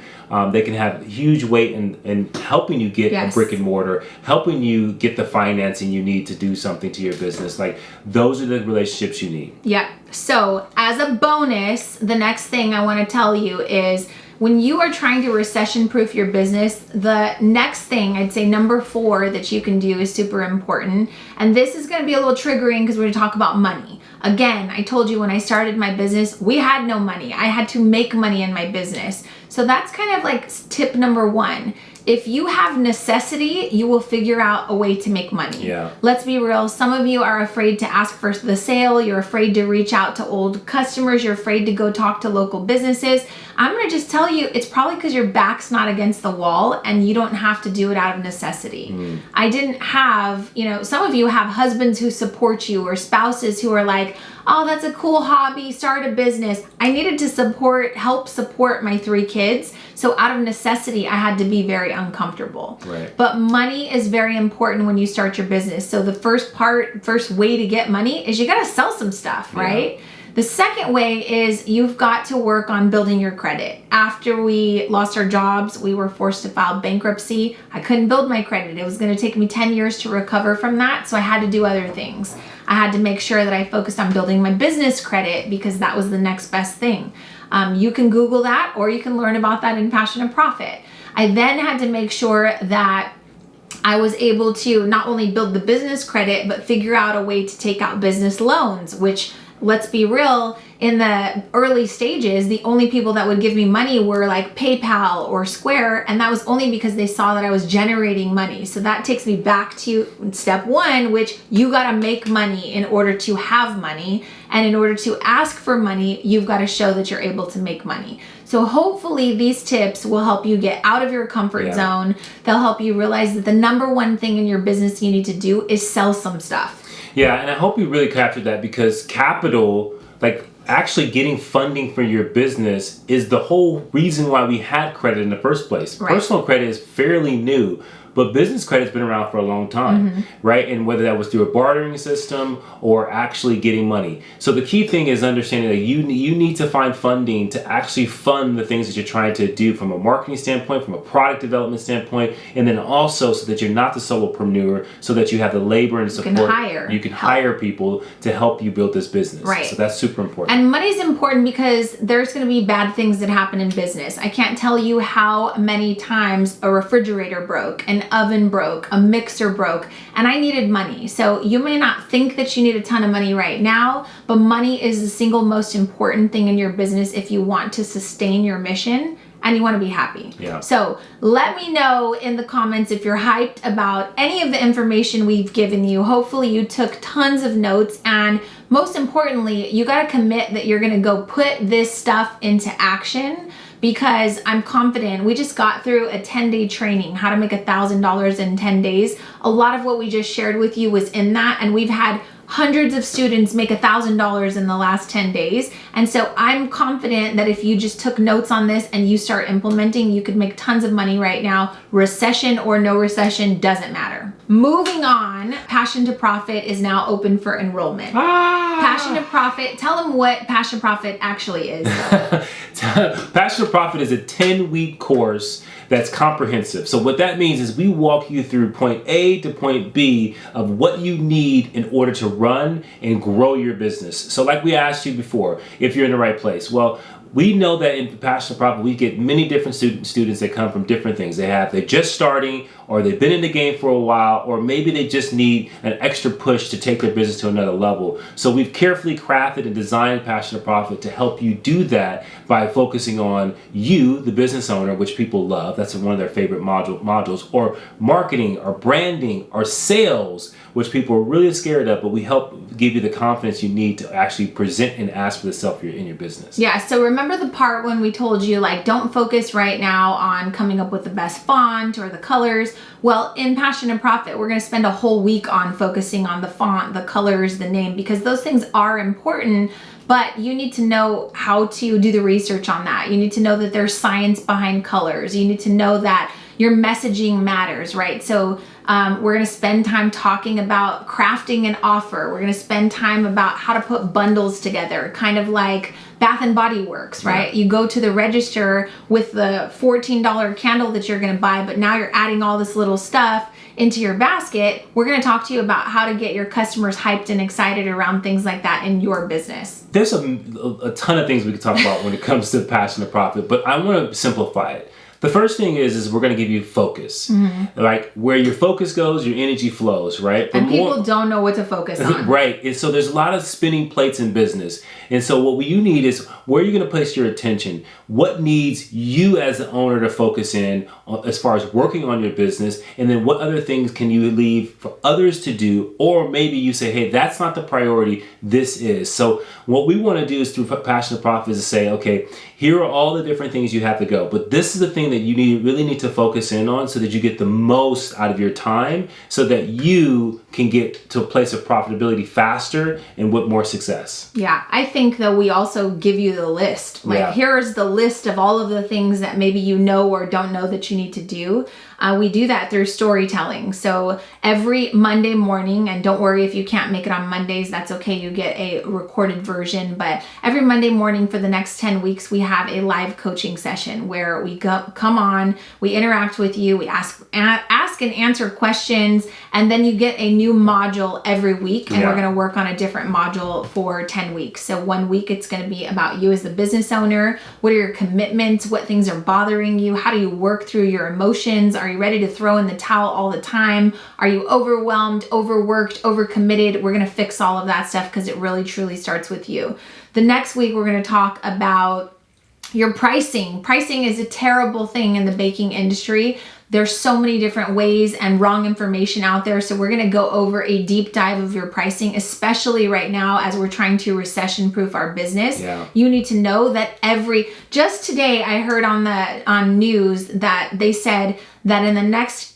they can have huge weight in helping you get a brick and mortar, helping you get the financing you need to do something to your business. Like, those are the relationships you need. Yeah. So as a bonus, the next thing I want to tell you is when you are trying to recession-proof your business, the next thing, I'd say number 4 that you can do is super important. And this is going to be a little triggering because we're going to talk about money. Again, I told you when I started my business, we had no money. I had to make money in my business. So that's kind of like tip number 1. If you have necessity, you will figure out a way to make money. Yeah. Let's be real. Some of you are afraid to ask for the sale. You're afraid to reach out to old customers. You're afraid to go talk to local businesses. I'm going to just tell you, it's probably because your back's not against the wall and you don't have to do it out of necessity. I didn't have, some of you have husbands who support you or spouses who are like, oh, that's a cool hobby, start a business. I needed to help support my 3 kids. So out of necessity, I had to be very uncomfortable. Right. But money is very important when you start your business. So the first way to get money is you got to sell some stuff, right? The second way is you've got to work on building your credit. After we lost our jobs, we were forced to file bankruptcy. I couldn't build my credit. It was going to take me 10 years to recover from that. So I had to do other things. I had to make sure that I focused on building my business credit because that was the next best thing. You can Google that, or you can learn about that in Passion and Profit. I then had to make sure that I was able to not only build the business credit, but figure out a way to take out business loans, which, let's be real, in the early stages, the only people that would give me money were like PayPal or Square, and that was only because they saw that I was generating money. So that takes me back to step 1, which you gotta make money in order to have money, and in order to ask for money, you've gotta show that you're able to make money. So hopefully these tips will help you get out of your comfort zone. They'll help you realize that the number 1 thing in your business you need to do is sell some stuff. Yeah, and I hope you really captured that, because capital, like actually getting funding for your business, is the whole reason why we had credit in the first place. Right. Personal credit is fairly new, but business credit's been around for a long time, right? And whether that was through a bartering system or actually getting money. So the key thing is understanding that you need to find funding to actually fund the things that you're trying to do from a marketing standpoint, from a product development standpoint, and then also so that you're not the solopreneur, so that you have the labor and support. You can hire people to help you build this business. Right. So that's super important. And money's important because there's going to be bad things that happen in business. I can't tell you how many times a refrigerator broke, an oven broke, a mixer broke, and I needed money. So you may not think that you need a ton of money right now, but money is the single most important thing in your business if you want to sustain your mission and you want to be happy. Yeah. So let me know in the comments if you're hyped about any of the information we've given you. Hopefully you took tons of notes, and most importantly, you got to commit that you're going to go put this stuff into action, because I'm confident. We just got through a 10-day training, how to make $1,000 in 10 days. A lot of what we just shared with you was in that, and we've had hundreds of students make $1,000 in the last 10 days. And so I'm confident that if you just took notes on this and you start implementing, you could make tons of money right now. Recession or no recession, doesn't matter. Moving on, Passion to Profit is now open for enrollment. Passion to Profit, tell them what Passion Profit actually is. Passion to Profit is a 10-week course that's comprehensive. So what that means is we walk you through point A to point B of what you need in order to run and grow your business. So like we asked you before, if you're in the right place. Well, we know that in Passion to Profit, we get many different students that come from different things. They're just starting, or they've been in the game for a while, or maybe they just need an extra push to take their business to another level. So we've carefully crafted and designed Passion to Profit to help you do that by focusing on you, the business owner, which people love. That's one of their favorite modules, or marketing, or branding, or sales, which people are really scared of, but we help give you the confidence you need to actually present and ask for the stuff in your business. Yeah, so remember the part when we told you, like, don't focus right now on coming up with the best font or the colors. Well, in Passion and Profit, we're going to spend a whole week on focusing on the font, the colors, the name, because those things are important, but you need to know how to do the research on that. You need to know that there's science behind colors. You need to know that your messaging matters, right? So we're going to spend time talking about crafting an offer. We're going to spend time about how to put bundles together, kind of like Bath and Body Works, right? Yeah. You go to the register with the $14 candle that you're going to buy, but now you're adding all this little stuff into your basket. We're going to talk to you about how to get your customers hyped and excited around things like that in your business. There's a ton of things we could talk about when it comes to Passion to Profit, but I want to simplify it. The first thing is we're going to give you focus. Like where your focus goes, your energy flows, right? And people don't know what to focus on. Right. And so there's a lot of spinning plates in business. And so what you need is where you're going to place your attention. What needs you as the owner to focus in as far as working on your business? And then what other things can you leave for others to do? Or maybe you say, hey, that's not the priority. This is. So what we want to do is through Passion to Profit is to say, okay, here are all the different things you have to go. But this is the thing that you really need to focus in on so that you get the most out of your time so that you can get to a place of profitability faster and with more success. Yeah, I think that we also give you the list. Like here's the list of all of the things that maybe you know or don't know that you need to do. We do that through storytelling. So every Monday morning, and don't worry if you can't make it on Mondays, that's okay. You get a recorded version. But every Monday morning for the next 10 weeks, we have a live coaching session where we come on, we interact with you, we ask and answer questions, and then you get a new module every week. And we're going to work on a different module for 10 weeks. So 1 week, it's going to be about you as the business owner. What are your commitments? What things are bothering you? How do you work through your emotions? Are you ready to throw in the towel all the time? Are you overwhelmed, overworked, overcommitted? We're going to fix all of that stuff because it really truly starts with you. The next week, we're going to talk about your pricing. Pricing is a terrible thing in the baking industry. There's so many different ways and wrong information out there. So we're going to go over a deep dive of your pricing, especially right now as we're trying to recession-proof our business. You need to know that just today I heard on news that they said that in the next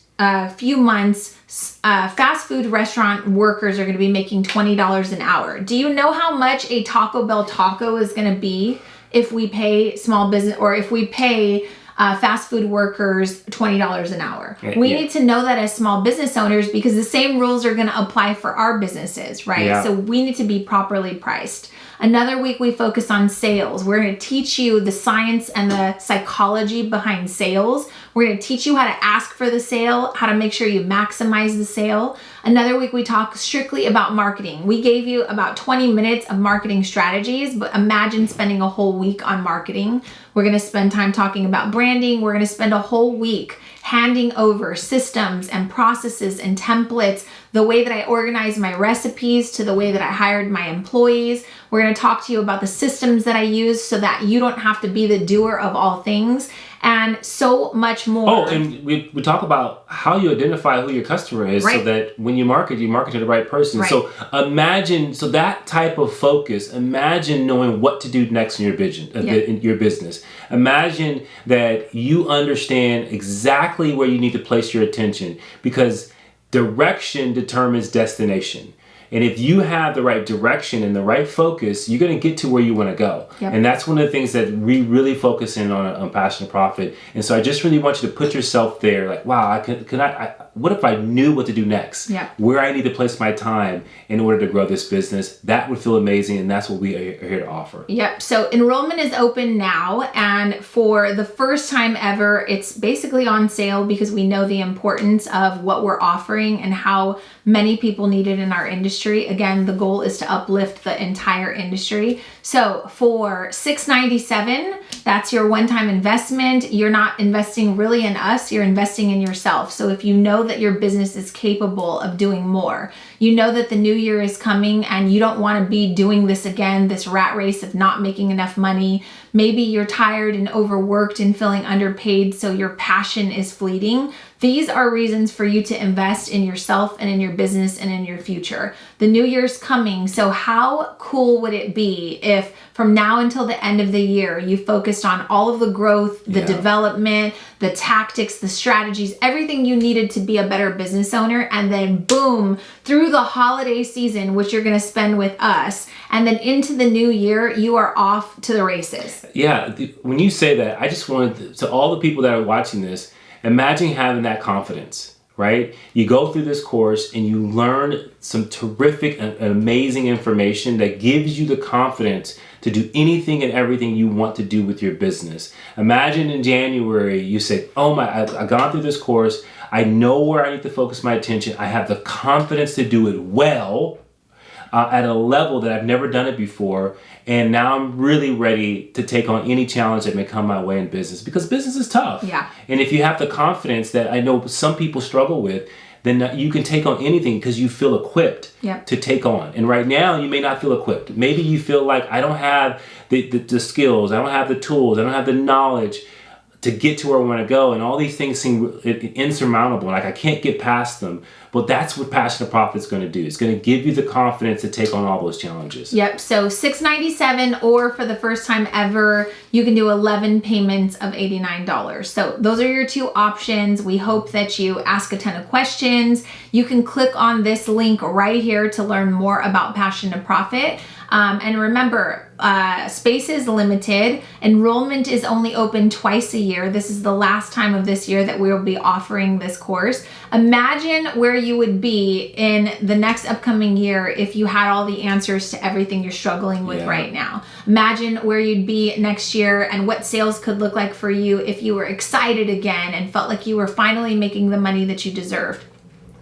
few months, fast food restaurant workers are going to be making $20 an hour. Do you know how much a Taco Bell taco is going to be if we pay small business, or if we pay fast food workers $20 an hour. We need to know that as small business owners because the same rules are going to apply for our businesses, right? Yeah. So we need to be properly priced. Another week we focus on sales. We're going to teach you the science and the psychology behind sales. We're going to teach you how to ask for the sale, how to make sure you maximize the sale. Another week we talk strictly about marketing. We gave you about 20 minutes of marketing strategies, but imagine spending a whole week on marketing. We're going to spend time talking about branding. We're going to spend a whole week handing over systems and processes and templates, the way that I organize my recipes to the way that I hired my employees. We're going to talk to you about the systems that I use so that you don't have to be the doer of all things and so much more. Oh, and we talk about how you identify who your customer is so that when you market to the right person. Right. So imagine, that type of focus, imagine knowing what to do next in your in your business. Imagine that you understand exactly where you need to place your attention because direction determines destination. And if you have the right direction and the right focus, you're going to get to where you want to go. Yep. And that's one of the things that we really focus in on Passion to Profit. And so I just really want you to put yourself there like, wow, what if I knew what to do next? Yep. Where I need to place my time in order to grow this business. That would feel amazing. And that's what we are here to offer. Yep. So enrollment is open now. And for the first time ever, it's basically on sale because we know the importance of what we're offering and how many people need it in our industry. Again, the goal is to uplift the entire industry. So for $697, that's your one-time investment. You're not investing really in us, you're investing in yourself. So if you know that your business is capable of doing more, you know that the new year is coming and you don't want to be doing this again, this rat race of not making enough money. Maybe you're tired and overworked and feeling underpaid, so your passion is fleeting. These are reasons for you to invest in yourself and in your business and in your future. The new year's coming, so how cool would it be if from now until the end of the year, you focused on all of the growth, the development, the tactics, the strategies, everything you needed to be a better business owner, and then boom, through the holiday season, which you're gonna spend with us, and then into the new year, you are off to the races. Yeah, when you say that, I just wanted to all the people that are watching this, imagine having that confidence, right? You go through this course and you learn some terrific and amazing information that gives you the confidence to do anything and everything you want to do with your business. Imagine in January, you say, I've gone through this course. I know where I need to focus my attention. I have the confidence to do it well at a level that I've never done it before. And now I'm really ready to take on any challenge that may come my way in business because business is tough. Yeah. And if you have the confidence that I know some people struggle with, then you can take on anything because you feel equipped to take on. And right now, you may not feel equipped. Maybe you feel like I don't have the skills, I don't have the tools, I don't have the knowledge to get to where I want to go. And all these things seem insurmountable. Like I can't get past them. But that's what Passion to Profit is going to do. It's going to give you the confidence to take on all those challenges. Yep. So $697, or for the first time ever, you can do 11 payments of $89. So those are your two options. We hope that you ask a ton of questions. You can click on this link right here to learn more about Passion to Profit. And remember, space is limited. Enrollment is only open twice a year. This is the last time of this year that we will be offering this course. Imagine where you would be in the next upcoming year if you had all the answers to everything you're struggling with right now. Imagine where you'd be next year and what sales could look like for you if you were excited again and felt like you were finally making the money that you deserved.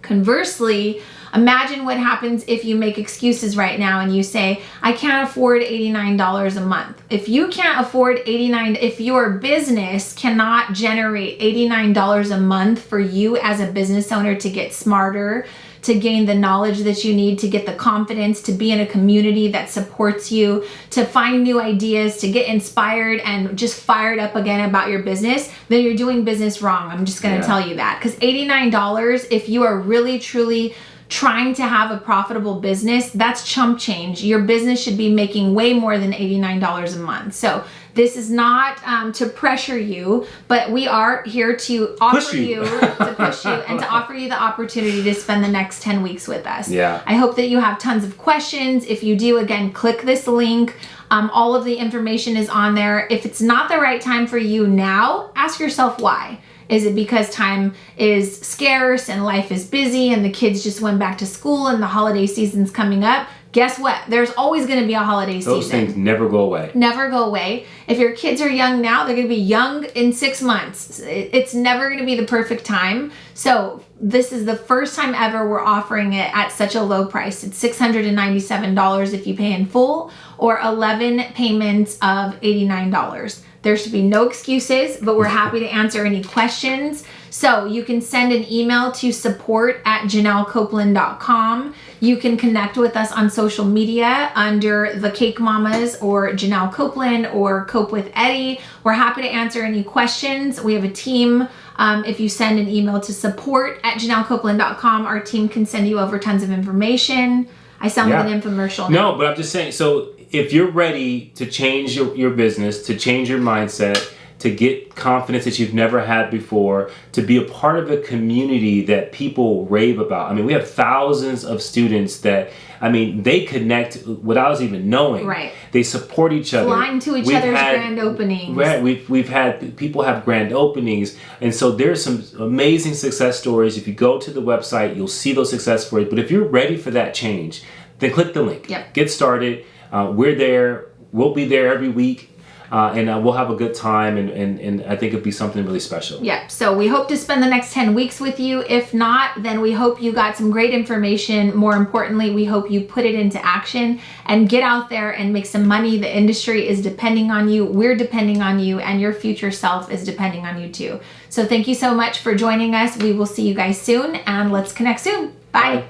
Conversely, imagine what happens if you make excuses right now and you say, I can't afford $89 a month. If you can't afford if your business cannot generate $89 a month for you as a business owner to get smarter, to gain the knowledge that you need, to get the confidence, to be in a community that supports you, to find new ideas, to get inspired and just fired up again about your business, then you're doing business wrong. I'm just going to tell you that. Because $89, if you are really, truly trying to have a profitable business, that's chump change. Your business should be making way more than $89 a month. So This is not to pressure you, but we are here to offer you to push you and to offer you the opportunity to spend the next 10 weeks with us. Yeah. I hope that you have tons of questions. If you do, again, click this link. All of the information is on there. If it's not the right time for you now, ask yourself why. Is it because time is scarce and life is busy and the kids just went back to school and the holiday season's coming up? Guess what? There's always going to be a holiday season. Those things never go away. Never go away. If your kids are young now, they're going to be young in 6 months. It's never going to be the perfect time. So this is the first time ever we're offering it at such a low price. It's $697 if you pay in full, or 11 payments of $89. There should be no excuses, but we're happy to answer any questions. So you can send an email to support@JanelleCopeland.com. You can connect with us on social media under The Cake Mamas or Janelle Copeland or Cope with Eddie. We're happy to answer any questions. We have a team. If you send an email to support@JanelleCopeland.com, our team can send you over tons of information. I sound like an infomercial now. No, but I'm just saying, so if you're ready to change your business, to change your mindset, to get confidence that you've never had before, to be a part of a community that people rave about. I mean, we have thousands of students that, I mean, they connect without us even knowing. Right. They support each other. Flying to each other's grand openings. Right. We've had people have grand openings. And so there's some amazing success stories. If you go to the website, you'll see those success stories. But if you're ready for that change, then click the link. Yep. Get started. We're there. We'll be there every week. And we'll have a good time, and I think it'll be something really special. Yep. So we hope to spend the next 10 weeks with you. If not, then we hope you got some great information. More importantly, we hope you put it into action and get out there and make some money. The industry is depending on you. We're depending on you, and your future self is depending on you too. So thank you so much for joining us. We will see you guys soon, and let's connect soon. Bye. Bye.